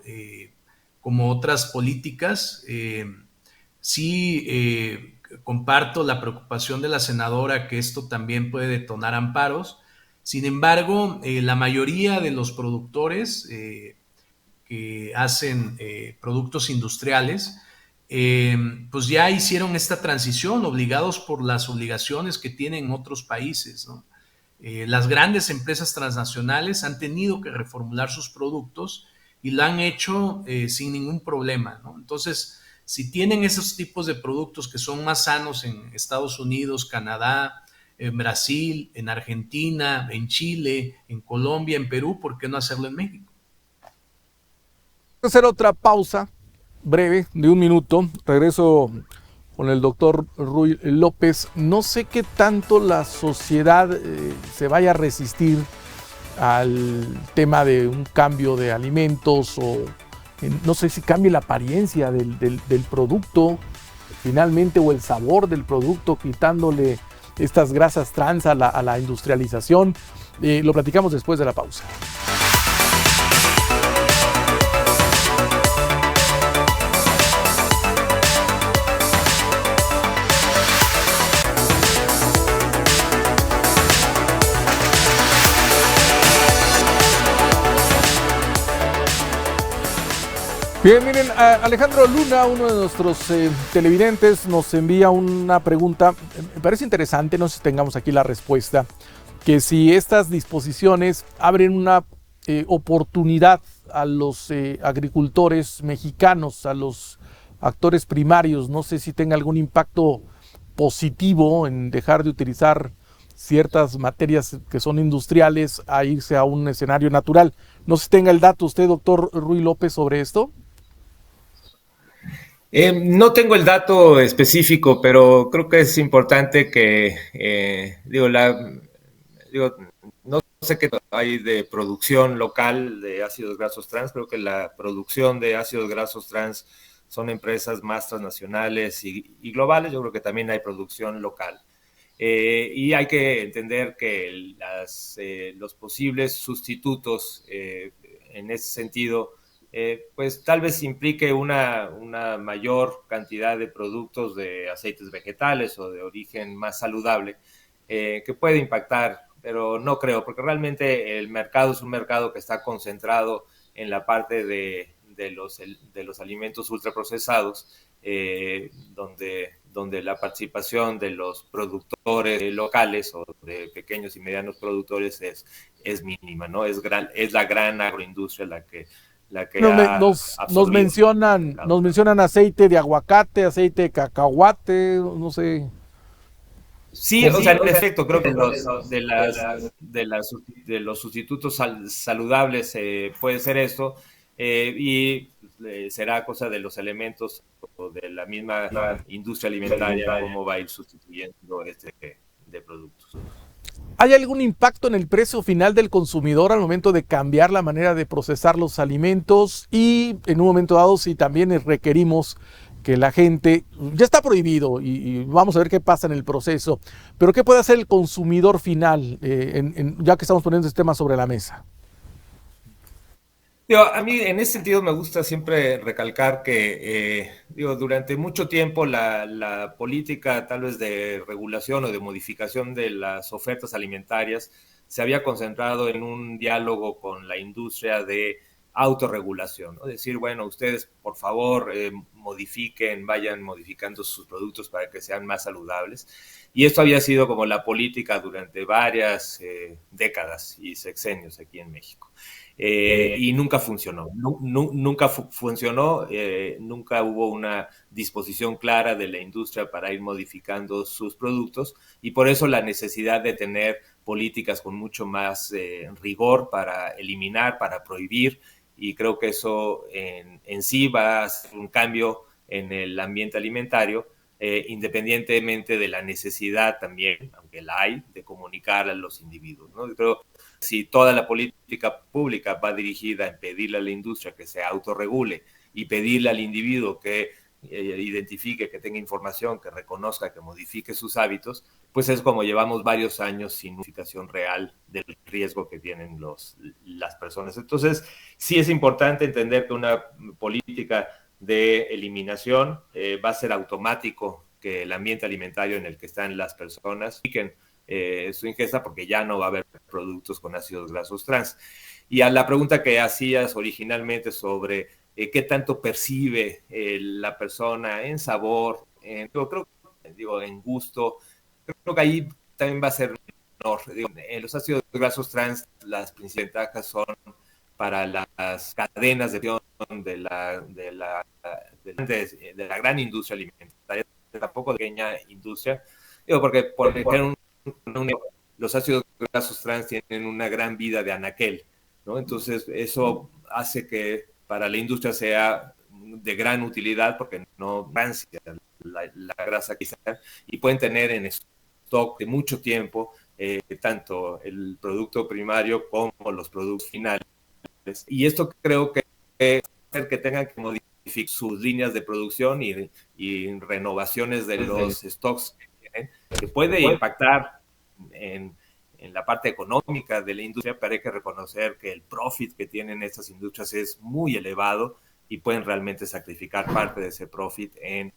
como otras políticas. Sí, comparto la preocupación de la senadora que esto también puede detonar amparos. Sin embargo, la mayoría de los productores que hacen productos industriales, pues ya hicieron esta transición obligados por las obligaciones que tienen otros países, ¿no? Las grandes empresas transnacionales han tenido que reformular sus productos y lo han hecho sin ningún problema, ¿no? Entonces, si tienen esos tipos de productos que son más sanos en Estados Unidos, Canadá, en Brasil, en Argentina, en Chile, en Colombia, en Perú, ¿por qué no hacerlo en México? Voy a hacer otra pausa breve de 1 minuto. Regreso con el doctor Ruy López. No sé qué tanto la sociedad se vaya a resistir al tema de un cambio de alimentos, o no sé si cambie la apariencia del producto finalmente, o el sabor del producto, quitándole estas grasas trans a la industrialización. Lo platicamos después de la pausa. Bien, miren, Alejandro Luna, uno de nuestros televidentes, nos envía una pregunta, me parece interesante, no sé si tengamos aquí la respuesta, que si estas disposiciones abren una oportunidad a los agricultores mexicanos, a los actores primarios, no sé si tenga algún impacto positivo en dejar de utilizar ciertas materias que son industriales a irse a un escenario natural. No sé si tenga el dato usted, doctor Ruy López, sobre esto. No tengo el dato específico, pero creo que es importante que, no sé qué hay de producción local de ácidos grasos trans, creo que la producción de ácidos grasos trans son empresas más transnacionales y globales, yo creo que también hay producción local. Y hay que entender que los posibles sustitutos en ese sentido, pues tal vez implique una mayor cantidad de productos de aceites vegetales o de origen más saludable, que puede impactar, pero no creo, porque realmente el mercado es un mercado que está concentrado en la parte de los alimentos ultraprocesados, donde la participación de los productores locales o de pequeños y medianos productores es mínima, ¿no? Es la gran agroindustria la que nos mencionan aceite de aguacate, aceite de cacahuate, no sé. Sí, o sea, en efecto, creo que los sustitutos saludables puede ser esto, y será cosa de los elementos o de la misma industria alimentaria cómo va a ir sustituyendo de productos. ¿Hay algún impacto en el precio final del consumidor al momento de cambiar la manera de procesar los alimentos? Y en un momento dado, si también requerimos que la gente, ya está prohibido y vamos a ver qué pasa en el proceso, pero ¿qué puede hacer el consumidor final, ya que estamos poniendo este tema sobre la mesa? A mí en ese sentido me gusta siempre recalcar que durante mucho tiempo la política tal vez de regulación o de modificación de las ofertas alimentarias se había concentrado en un diálogo con la industria de autorregulación, ¿no? Decir, bueno, ustedes por favor vayan modificando sus productos para que sean más saludables. Y esto había sido como la política durante varias décadas y sexenios aquí en México. Y nunca funcionó, nunca funcionó, nunca hubo una disposición clara de la industria para ir modificando sus productos, y por eso la necesidad de tener políticas con mucho más rigor para eliminar, para prohibir, y creo que eso en sí va a ser un cambio en el ambiente alimentario, independientemente de la necesidad también, aunque la hay, de comunicar a los individuos, ¿no? Creo si toda la política pública va dirigida en pedirle a la industria que se autorregule y pedirle al individuo que identifique, que tenga información, que reconozca, que modifique sus hábitos, pues es como llevamos varios años sin notificación real del riesgo que tienen las personas. Entonces, sí es importante entender que una política de eliminación va a ser automático que el ambiente alimentario en el que están las personas su ingesta, porque ya no va a haber productos con ácidos grasos trans. Y a la pregunta que hacías originalmente sobre qué tanto percibe la persona en sabor, en gusto, creo que ahí también va a ser menor. En los ácidos grasos trans, las principales ventajas son para las cadenas de producción de la gran industria alimentaria, tampoco de pequeña industria, porque por ejemplo los ácidos grasos trans tienen una gran vida de anaquel, ¿no? Entonces eso hace que para la industria sea de gran utilidad porque no rancia la grasa quizá, y pueden tener en stock de mucho tiempo tanto el producto primario como los productos finales. Y esto creo que hacer que tengan que modificar sus líneas de producción y renovaciones de los stocks que tienen, que puede impactar en en la parte económica de la industria, pero hay que reconocer que el profit que tienen estas industrias es muy elevado y pueden realmente sacrificar parte de ese profit en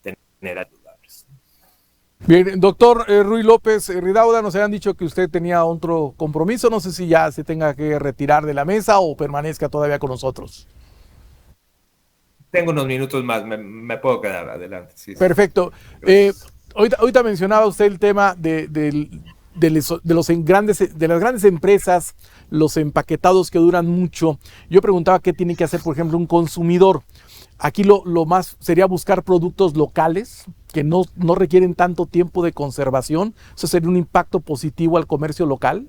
tener saludables. Bien, doctor Ruy López Ridaura, nos habían dicho que usted tenía otro compromiso, no sé si ya se tenga que retirar de la mesa o permanezca todavía con nosotros. Tengo unos minutos más, me puedo quedar adelante. Sí, perfecto. Ahorita mencionaba usted el tema de las grandes empresas, los empaquetados que duran mucho. Yo preguntaba qué tiene que hacer, por ejemplo, un consumidor. Aquí lo más sería buscar productos locales que no requieren tanto tiempo de conservación. ¿Eso sería un impacto positivo al comercio local?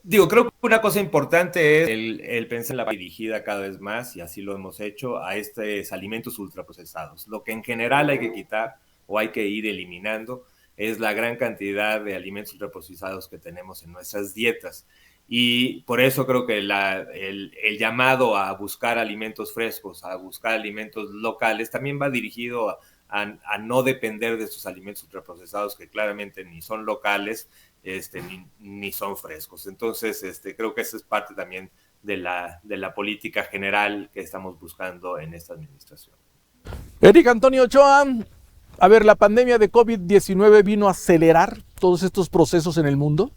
Creo que una cosa importante es el pensar en la dirigida cada vez más, y así lo hemos hecho, a estos alimentos ultraprocesados. Lo que en general hay que quitar o hay que ir eliminando es la gran cantidad de alimentos ultraprocesados que tenemos en nuestras dietas. Y por eso creo que el llamado a buscar alimentos frescos, a buscar alimentos locales, también va dirigido a no depender de estos alimentos ultraprocesados que claramente ni son locales, ni son frescos. Entonces, creo que esa es parte también de la política general que estamos buscando en esta administración. Eric Antonio Ochoa, a ver, ¿la pandemia de COVID-19 vino a acelerar todos estos procesos en el mundo?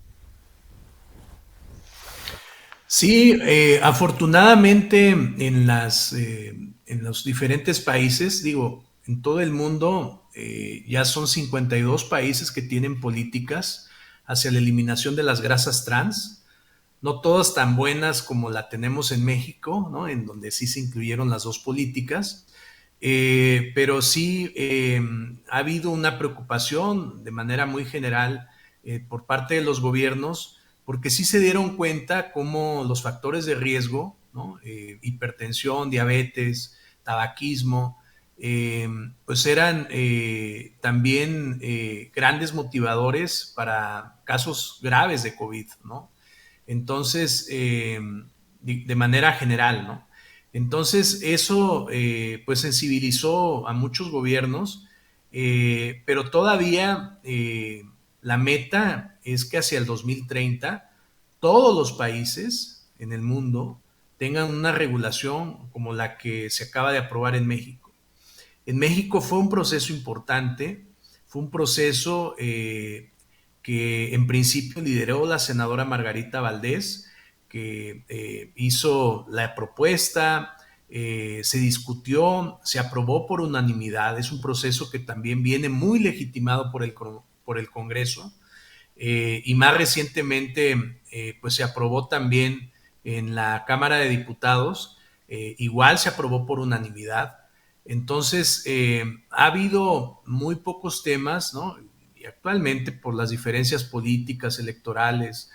Sí, afortunadamente en los diferentes países, en todo el mundo, ya son 52 países que tienen políticas hacia la eliminación de las grasas trans, no todas tan buenas como la tenemos en México, ¿no? En donde sí se incluyeron las dos políticas, pero sí ha habido una preocupación de manera muy general por parte de los gobiernos, porque sí se dieron cuenta cómo los factores de riesgo, ¿no? Hipertensión, diabetes, tabaquismo, pues eran también grandes motivadores para casos graves de COVID, ¿no? Entonces, de manera general, ¿no? Entonces, eso pues sensibilizó a muchos gobiernos, pero todavía la meta es que hacia el 2030 todos los países en el mundo tengan una regulación como la que se acaba de aprobar en México. En México fue un proceso importante, fue un proceso que en principio lideró la senadora Margarita Valdés, que hizo la propuesta, se discutió, se aprobó por unanimidad. Es un proceso que también viene muy legitimado por el Congreso, y más recientemente pues se aprobó también en la Cámara de Diputados, igual se aprobó por unanimidad. Entonces ha habido muy pocos temas, ¿no? Y actualmente por las diferencias políticas, electorales,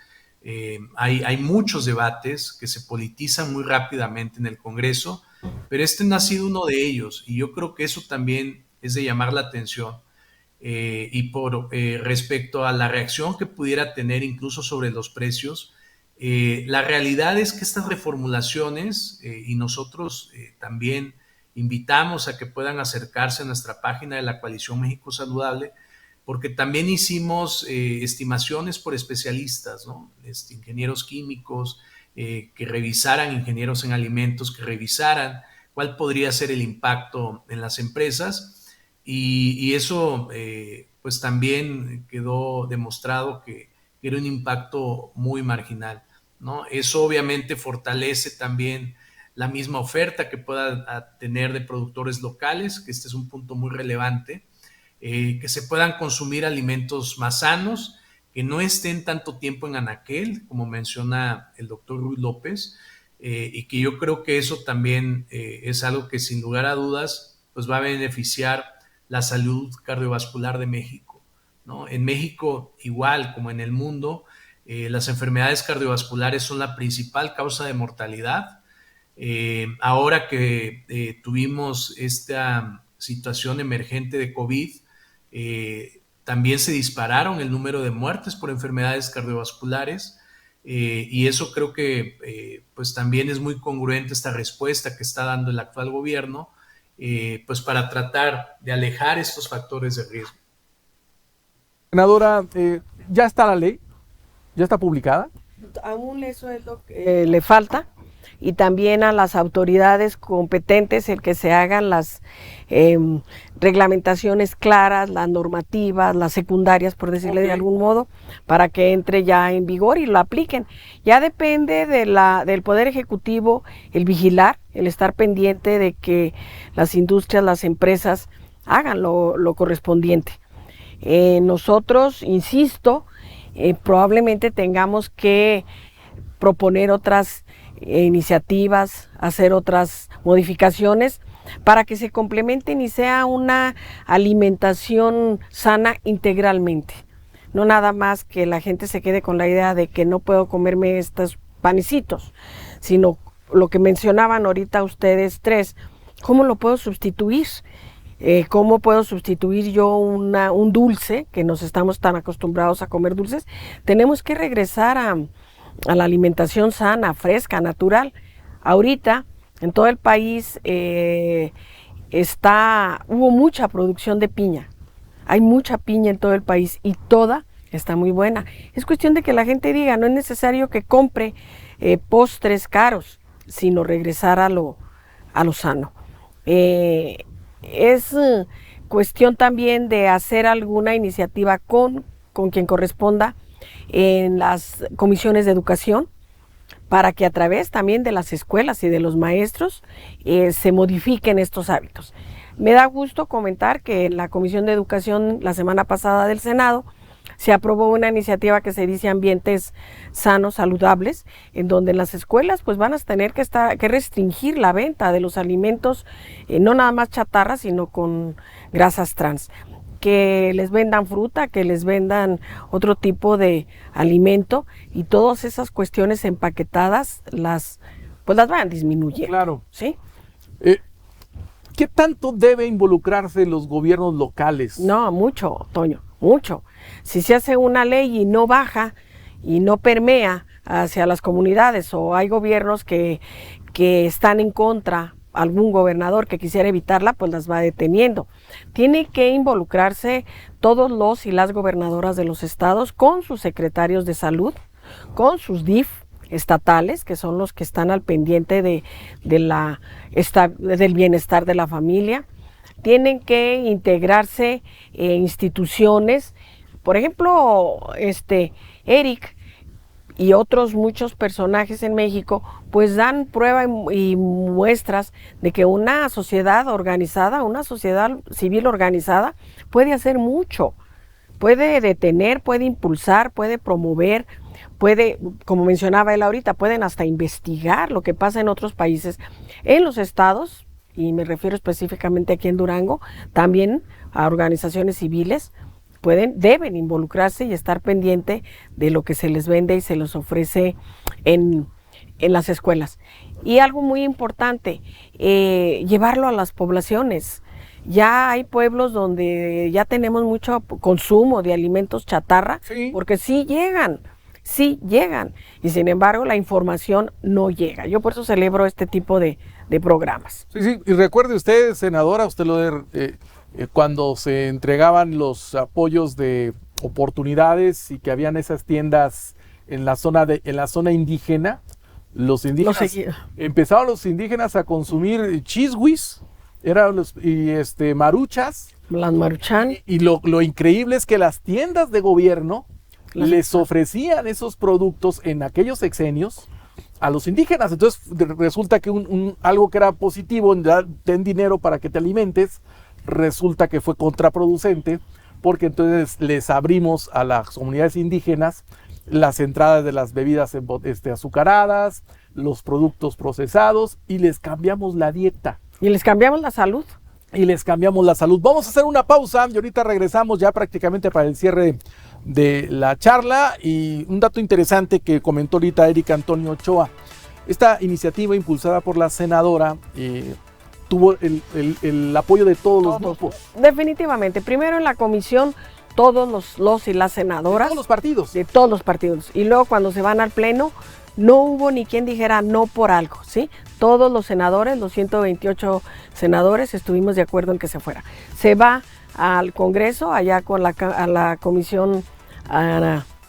hay muchos debates que se politizan muy rápidamente en el Congreso, pero este no ha sido uno de ellos, y yo creo que eso también es de llamar la atención. Y por respecto a la reacción que pudiera tener incluso sobre los precios, la realidad es que estas reformulaciones, y nosotros también invitamos a que puedan acercarse a nuestra página de la Coalición México Saludable, porque también hicimos estimaciones por especialistas, ¿no? Ingenieros químicos, que revisaran, ingenieros en alimentos, que revisaran cuál podría ser el impacto en las empresas. Y eso pues también quedó demostrado que era un impacto muy marginal, ¿no? Eso obviamente fortalece también la misma oferta que pueda tener de productores locales, que este es un punto muy relevante, que se puedan consumir alimentos más sanos, que no estén tanto tiempo en anaquel, como menciona el doctor Ruy López, y que yo creo que eso también es algo que sin lugar a dudas pues va a beneficiar la salud cardiovascular de México, ¿no? En México, igual como en el mundo, las enfermedades cardiovasculares son la principal causa de mortalidad. Ahora que tuvimos esta situación emergente de COVID, también se dispararon el número de muertes por enfermedades cardiovasculares, y eso creo que pues también es muy congruente esta respuesta que está dando el actual gobierno, pues para tratar de alejar estos factores de riesgo. Senadora, ¿ya está la ley? ¿Ya está publicada? Aún eso es lo que le falta, y también a las autoridades competentes el que se hagan las reglamentaciones claras, las normativas, las secundarias, por decirle de algún modo, para que entre ya en vigor y lo apliquen. Ya depende del Poder Ejecutivo el vigilar, el estar pendiente de que las industrias, las empresas hagan lo correspondiente. Nosotros, insisto, probablemente tengamos que proponer otras iniciativas, hacer otras modificaciones para que se complementen y sea una alimentación sana integralmente. No nada más que la gente se quede con la idea de que no puedo comerme estos panecitos, sino lo que mencionaban ahorita ustedes tres, ¿cómo lo puedo sustituir? ¿Cómo puedo sustituir yo un dulce, que nos estamos tan acostumbrados a comer dulces? Tenemos que regresar a la alimentación sana, fresca, natural. Ahorita, en todo el país, hubo mucha producción de piña. Hay mucha piña en todo el país y toda está muy buena. Es cuestión de que la gente diga, no es necesario que compre postres caros, sino regresar a lo sano. Es cuestión también de hacer alguna iniciativa con quien corresponda en las comisiones de educación, para que a través también de las escuelas y de los maestros se modifiquen estos hábitos. Me da gusto comentar que en la Comisión de Educación la semana pasada del Senado se aprobó una iniciativa que se dice Ambientes Sanos, Saludables, en donde las escuelas pues van a tener que restringir la venta de los alimentos, no nada más chatarra, sino con grasas trans. Que les vendan fruta, que les vendan otro tipo de alimento, y todas esas cuestiones empaquetadas las van disminuyendo. Claro. ¿Sí? ¿Qué tanto debe involucrarse los gobiernos locales? No, mucho, Toño, mucho. Si se hace una ley y no baja y no permea hacia las comunidades, o hay gobiernos que están en contra, algún gobernador que quisiera evitarla, pues las va deteniendo. Tiene que involucrarse todos los y las gobernadoras de los estados con sus secretarios de salud, con sus DIF estatales, que son los que están al pendiente del bienestar de la familia. Tienen que integrarse instituciones, por ejemplo, Eric y otros muchos personajes en México, pues dan prueba y muestras de que una sociedad organizada, una sociedad civil organizada, puede hacer mucho, puede detener, puede impulsar, puede promover, puede, como mencionaba él ahorita, pueden hasta investigar lo que pasa en otros países. En los estados, y me refiero específicamente aquí en Durango, también a organizaciones civiles, deben involucrarse y estar pendiente de lo que se les vende y se les ofrece en las escuelas. Y algo muy importante, llevarlo a las poblaciones. Ya hay pueblos donde ya tenemos mucho consumo de alimentos chatarra, sí, porque sí llegan, y sin embargo la información no llega. Yo por eso celebro este tipo de programas. Sí, y recuerde usted, senadora, usted cuando se entregaban los apoyos de oportunidades y que habían esas tiendas en la zona indígena, empezaban los indígenas a consumir chisguis, maruchas. Las maruchan. Y lo increíble es que las tiendas de gobierno les ofrecían esos productos en aquellos sexenios a los indígenas. Entonces resulta que algo que era positivo, ten dinero para que te alimentes, resulta que fue contraproducente, porque entonces les abrimos a las comunidades indígenas las entradas de las bebidas azucaradas, los productos procesados, y les cambiamos la dieta. Y les cambiamos la salud. Vamos a hacer una pausa y ahorita regresamos ya prácticamente para el cierre de la charla. Y un dato interesante que comentó ahorita Eric Antonio Ochoa: esta iniciativa impulsada por la senadora tuvo el apoyo de todos los grupos. Definitivamente. Primero en la comisión, todos los y las senadoras. De todos los partidos. De todos los partidos. Y luego cuando se van al pleno, no hubo ni quien dijera no por algo, ¿sí? Todos los senadores, los 128 senadores, estuvimos de acuerdo en que se fuera. Se va al Congreso, allá con a la comisión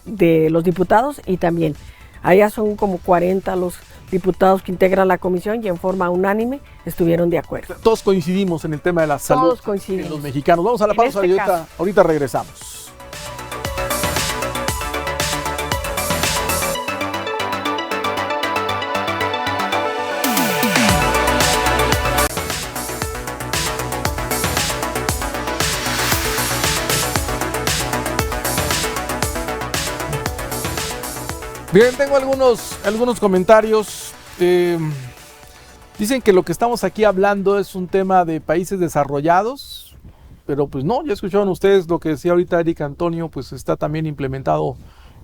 de los diputados, y también allá son como 40 los diputados que integran la comisión y en forma unánime estuvieron de acuerdo. Todos coincidimos en el tema de la salud. Todos coincidimos. En los mexicanos. Vamos a la pausa y ahorita regresamos. Bien, tengo algunos comentarios. Dicen que lo que estamos aquí hablando es un tema de países desarrollados, pero pues no, ya escucharon ustedes lo que decía ahorita Eric Antonio, pues está también implementado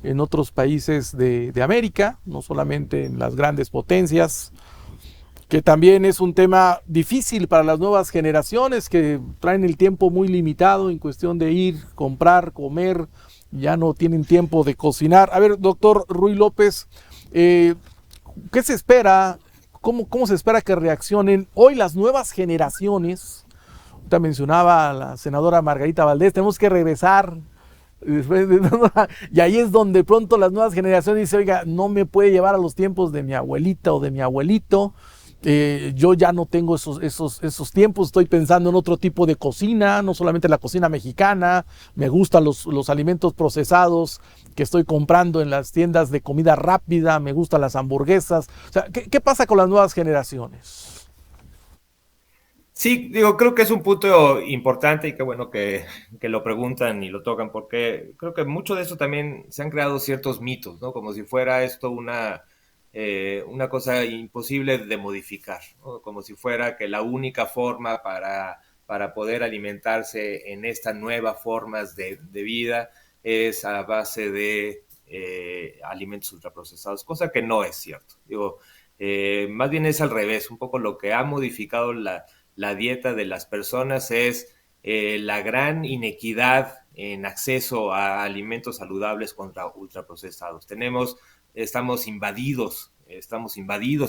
en otros países de América, no solamente en las grandes potencias, que también es un tema difícil para las nuevas generaciones que traen el tiempo muy limitado en cuestión de ir, comprar, comer, ya no tienen tiempo de cocinar. A ver, doctor Ruy López, ¿qué se espera? ¿Cómo se espera que reaccionen hoy las nuevas generaciones? Usted mencionaba a la senadora Margarita Valdés, tenemos que regresar. Y ahí es donde pronto las nuevas generaciones dicen, oiga, no me puede llevar a los tiempos de mi abuelita o de mi abuelito. Yo ya no tengo esos tiempos, estoy pensando en otro tipo de cocina, no solamente la cocina mexicana, me gustan los alimentos procesados que estoy comprando en las tiendas de comida rápida, me gustan las hamburguesas. O sea, ¿qué pasa con las nuevas generaciones? Sí, creo que es un punto importante y qué bueno que lo preguntan y lo tocan, porque creo que mucho de eso también se han creado ciertos mitos, ¿no? Como si fuera esto una cosa imposible de modificar, ¿no? Como si fuera que la única forma para poder alimentarse en estas nuevas formas de vida es a base de alimentos ultraprocesados, cosa que no es cierto. Más bien es al revés, un poco lo que ha modificado la dieta de las personas es la gran inequidad en acceso a alimentos saludables contra ultraprocesados. Estamos invadidos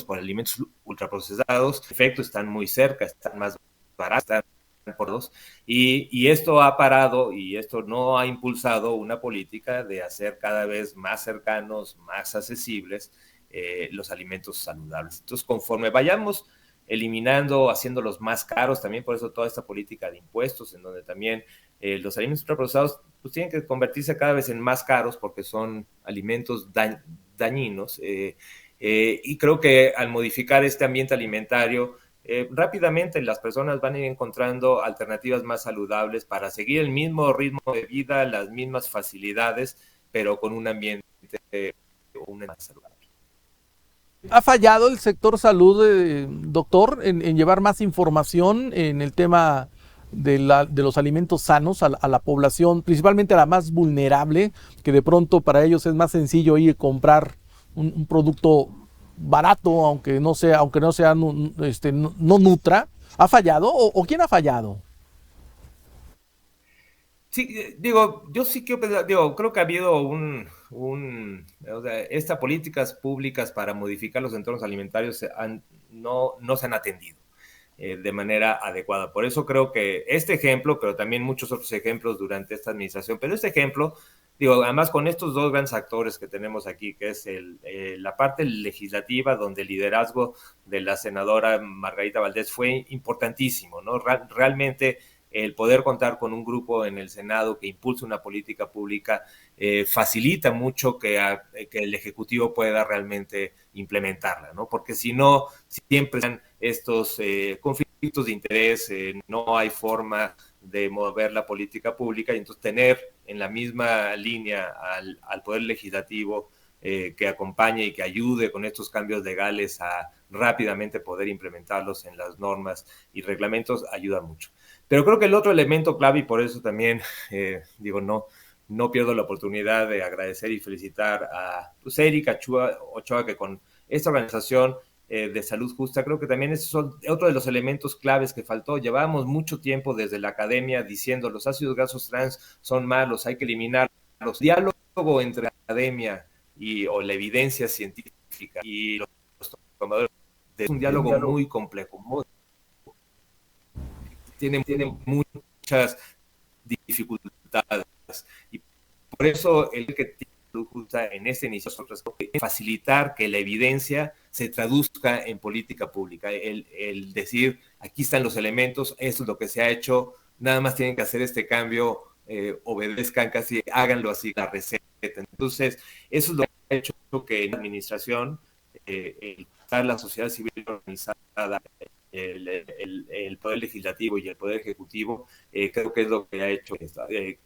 por alimentos ultraprocesados. En efecto, están muy cerca, están más baratos, están por dos. Y esto ha parado y esto no ha impulsado una política de hacer cada vez más cercanos, más accesibles los alimentos saludables. Entonces, conforme vayamos eliminando, haciéndolos más caros, también por eso toda esta política de impuestos, en donde también los alimentos ultraprocesados pues tienen que convertirse cada vez en más caros porque son alimentos dañinos, y creo que al modificar este ambiente alimentario, rápidamente las personas van a ir encontrando alternativas más saludables para seguir el mismo ritmo de vida, las mismas facilidades, pero con un ambiente más saludable. ¿Ha fallado el sector salud, doctor, en llevar más información en el tema de los alimentos sanos a la población, principalmente a la más vulnerable, que de pronto para ellos es más sencillo ir a comprar un producto barato, aunque no sea no nutra? ¿Ha fallado o quién ha fallado? Sí, yo sí quiero pensar, creo que ha habido o sea, estas políticas públicas para modificar los entornos alimentarios no se han atendido de manera adecuada. Por eso creo que este ejemplo, pero también muchos otros ejemplos durante esta administración, pero este ejemplo, además con estos dos grandes actores que tenemos aquí, que es la parte legislativa, donde el liderazgo de la senadora Margarita Valdés fue importantísimo, ¿no? Realmente el poder contar con un grupo en el Senado que impulse una política pública facilita mucho que el Ejecutivo pueda realmente implementarla, ¿no? Porque si no, siempre están estos conflictos de interés, no hay forma de mover la política pública, y entonces tener en la misma línea al Poder Legislativo que acompañe y que ayude con estos cambios legales a rápidamente poder implementarlos en las normas y reglamentos ayuda mucho. Pero creo que el otro elemento clave, y por eso también no pierdo la oportunidad de agradecer y felicitar a Erika Ochoa, que con esta organización de salud justa, creo que también es otro de los elementos claves que faltó. Llevábamos mucho tiempo desde la academia diciendo los ácidos grasos trans son malos, hay que eliminarlos. Diálogo entre la academia o la evidencia científica y los tomadores es un diálogo muy complejo, tiene muchas dificultades. Y por eso el que tiene justa en este inicio es facilitar que la evidencia se traduzca en política pública. El decir, aquí están los elementos, esto es lo que se ha hecho, nada más tienen que hacer este cambio, obedezcan casi, háganlo así, la receta. Entonces, eso es lo que ha hecho que en la administración, la sociedad civil organizada, el Poder Legislativo y el Poder Ejecutivo, creo que es lo que ha hecho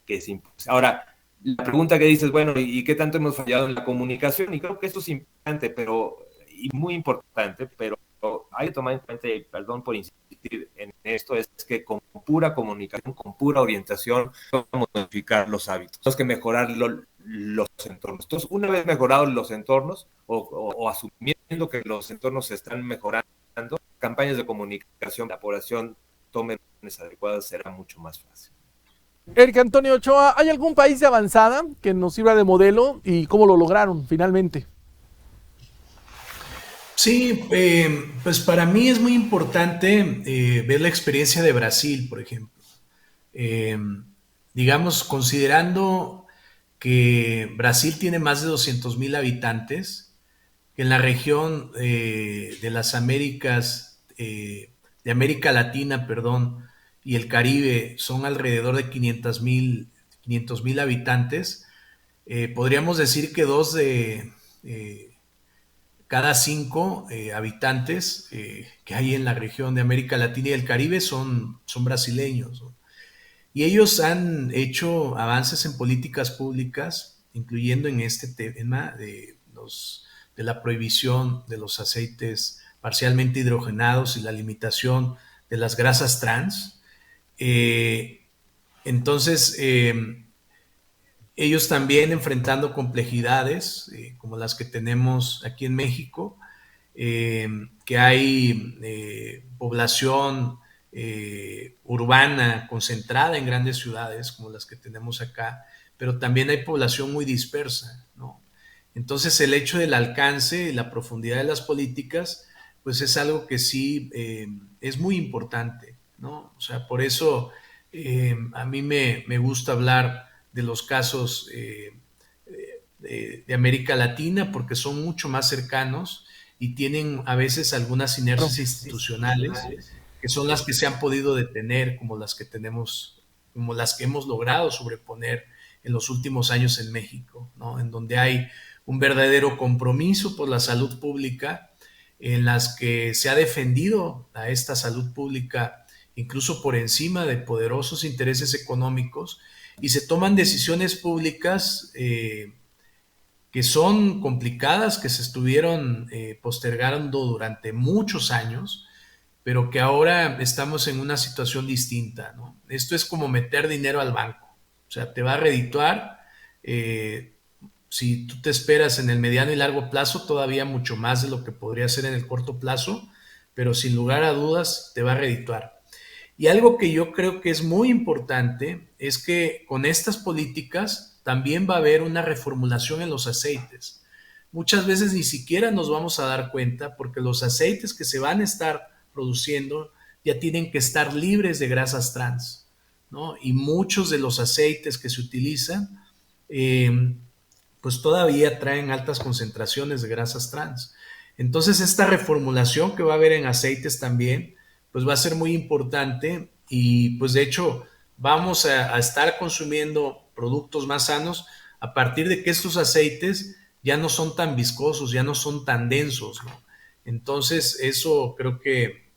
que se impulse. Ahora, la pregunta que dices, bueno, ¿y qué tanto hemos fallado en la comunicación? Y creo que esto es importante, y muy importante, pero hay que tomar en cuenta, y perdón por insistir en esto, es que con pura comunicación, con pura orientación, vamos a modificar los hábitos. Tenemos que mejorar los entornos. Entonces, una vez mejorados los entornos, o asumiendo que los entornos se están mejorando, campañas de comunicación, la población tome decisiones adecuadas, será mucho más fácil. Eric Antonio Ochoa, ¿hay algún país de avanzada que nos sirva de modelo y cómo lo lograron finalmente? Sí, pues para mí es muy importante ver la experiencia de Brasil, por ejemplo. Digamos, considerando que Brasil tiene más de 200,000 habitantes, que en la región de las Américas, de América Latina, perdón, y el Caribe son alrededor de 500,000 habitantes, podríamos decir que 2 de cada 5 habitantes que hay en la región de América Latina y el Caribe son brasileños, ¿no? Y ellos han hecho avances en políticas públicas, incluyendo en este tema de la prohibición de los aceites parcialmente hidrogenados y la limitación de las grasas trans. Entonces, ellos también enfrentando complejidades como las que tenemos aquí en México, que hay población urbana concentrada en grandes ciudades como las que tenemos acá, pero también hay población muy dispersa, ¿no? Entonces, el hecho del alcance y la profundidad de las políticas, pues es algo que sí es muy importante, ¿no? O sea, por eso a mí me gusta hablar de los casos de América Latina, porque son mucho más cercanos y tienen a veces algunas sinergias institucionales que son las que se han podido detener, como las que hemos logrado sobreponer en los últimos años en México, ¿no? En donde hay un verdadero compromiso por la salud pública, en las que se ha defendido a esta salud pública incluso por encima de poderosos intereses económicos, y se toman decisiones públicas que son complicadas, que se estuvieron postergando durante muchos años, pero que ahora estamos en una situación distinta, ¿no? Esto es como meter dinero al banco, o sea, te va a redituar, si tú te esperas en el mediano y largo plazo, todavía mucho más de lo que podría ser en el corto plazo, pero sin lugar a dudas te va a redituar. Y algo que yo creo que es muy importante es que con estas políticas también va a haber una reformulación en los aceites. Muchas veces ni siquiera nos vamos a dar cuenta, porque los aceites que se van a estar produciendo ya tienen que estar libres de grasas trans, ¿no? Y muchos de los aceites que se utilizan pues todavía traen altas concentraciones de grasas trans. Entonces, esta reformulación que va a haber en aceites también, pues va a ser muy importante, y pues de hecho vamos a estar consumiendo productos más sanos a partir de que estos aceites ya no son tan viscosos, ya no son tan densos, ¿no? Entonces, eso creo que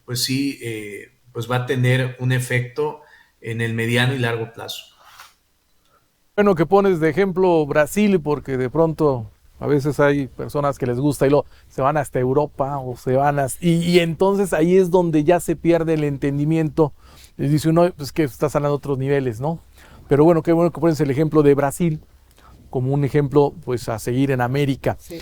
pues sí, pues va a tener un efecto en el mediano y largo plazo. Bueno, que pones de ejemplo Brasil, porque de pronto a veces hay personas que les gusta y se van hasta Europa o se van y entonces ahí es donde ya se pierde el entendimiento. Les dice uno, pues que estás hablando de otros niveles, ¿no? Pero bueno, qué bueno que pones el ejemplo de Brasil como un ejemplo pues a seguir en América. Sí.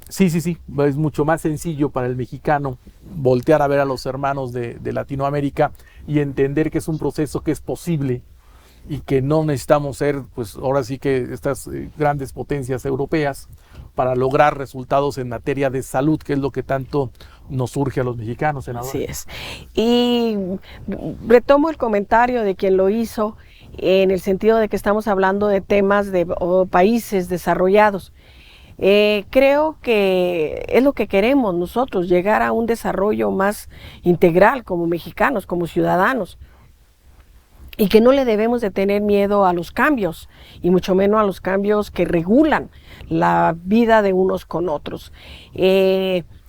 Sí, es mucho más sencillo para el mexicano voltear a ver a los hermanos de Latinoamérica y entender que es un proceso que es posible y que no necesitamos ser, pues ahora sí que estas grandes potencias europeas para lograr resultados en materia de salud, que es lo que tanto nos urge a los mexicanos, senador. Así es. Y retomo el comentario de quien lo hizo en el sentido de que estamos hablando de temas de países desarrollados. Creo que es lo que queremos nosotros, llegar a un desarrollo más integral como mexicanos, como ciudadanos, y que no le debemos de tener miedo a los cambios, y mucho menos a los cambios que regulan la vida de unos con otros.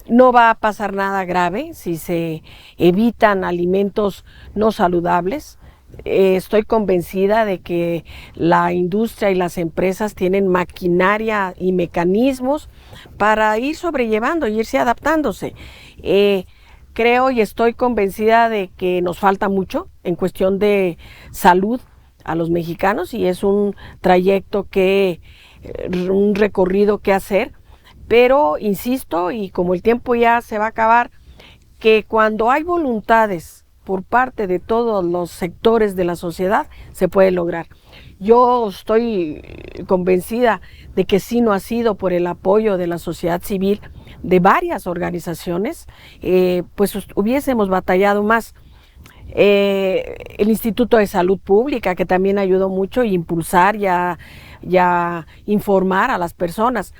No va a pasar nada grave si se evitan alimentos no saludables. Estoy convencida de que la industria y las empresas tienen maquinaria y mecanismos para ir sobrellevando y irse adaptándose. Creo y estoy convencida de que nos falta mucho en cuestión de salud a los mexicanos, y es un trayecto un recorrido que hacer, pero insisto, y como el tiempo ya se va a acabar, que cuando hay voluntades por parte de todos los sectores de la sociedad, se puede lograr. Yo estoy convencida de que si no ha sido por el apoyo de la sociedad civil, de varias organizaciones, pues hubiésemos batallado más. El Instituto de Salud Pública, que también ayudó mucho a impulsar y a informar a las personas.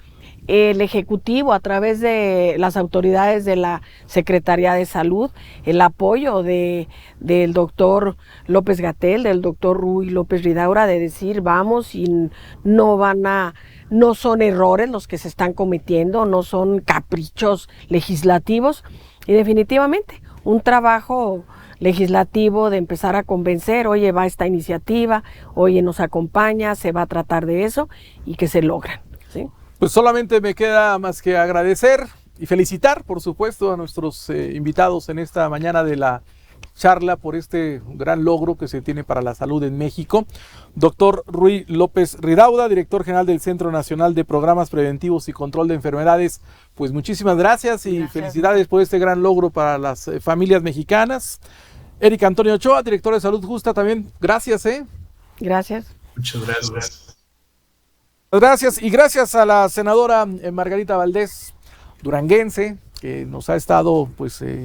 El Ejecutivo, a través de las autoridades de la Secretaría de Salud, el apoyo del doctor López-Gatell, del doctor Ruy López-Ridaura, de decir vamos y no son errores los que se están cometiendo, no son caprichos legislativos, y definitivamente un trabajo legislativo de empezar a convencer, oye, va esta iniciativa, oye, nos acompaña, se va a tratar de eso, y que se logran, ¿sí? Pues solamente me queda más que agradecer y felicitar, por supuesto, a nuestros invitados en esta mañana de la charla por este gran logro que se tiene para la salud en México. Doctor Ruy López-Ridaura, director general del Centro Nacional de Programas Preventivos y Control de Enfermedades, pues muchísimas gracias y felicidades por este gran logro para las familias mexicanas. Eric Antonio Ochoa, director de Salud Justa, también gracias. Gracias. Muchas gracias. Gracias, y gracias a la senadora Margarita Valdés, duranguense, que nos ha estado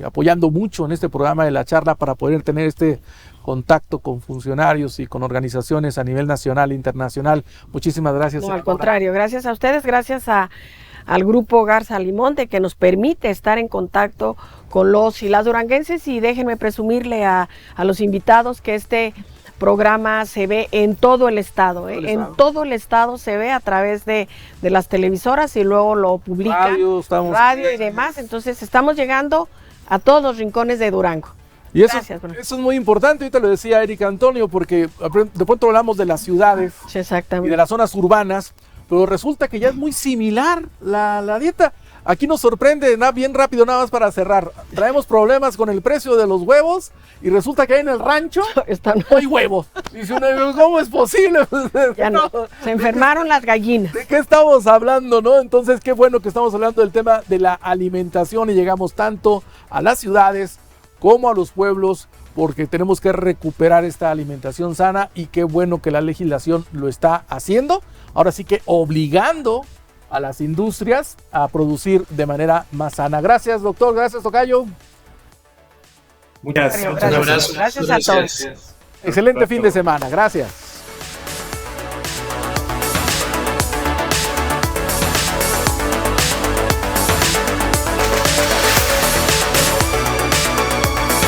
apoyando mucho en este programa de la charla para poder tener este contacto con funcionarios y con organizaciones a nivel nacional e internacional. Muchísimas gracias. No, al contrario, gracias a ustedes, gracias al Grupo Garza Limonte, que nos permite estar en contacto con los y las duranguenses, y déjenme presumirle a los invitados que este programa se ve en todo el estado, en todo el estado se ve a través de las televisoras, y luego lo publican, radio y demás. Entonces estamos llegando a todos los rincones de Durango. Y eso es muy importante, ahorita lo decía Eric Antonio, porque de pronto hablamos de las ciudades, sí, y de las zonas urbanas, pero resulta que ya es muy similar la dieta. Aquí nos sorprende, bien rápido, nada más para cerrar. Traemos problemas con el precio de los huevos, y resulta que ahí en el rancho no hay huevos. Dice uno, ¿cómo es posible? Ya no. Se enfermaron las gallinas. ¿De qué estamos hablando, no? Entonces, qué bueno que estamos hablando del tema de la alimentación, y llegamos tanto a las ciudades como a los pueblos, porque tenemos que recuperar esta alimentación sana, y qué bueno que la legislación lo está haciendo. Ahora sí que obligando a las industrias a producir de manera más sana. Gracias, doctor. Gracias, tocayo. Muchas gracias. Gracias a todos. Excelente fin de semana. Gracias.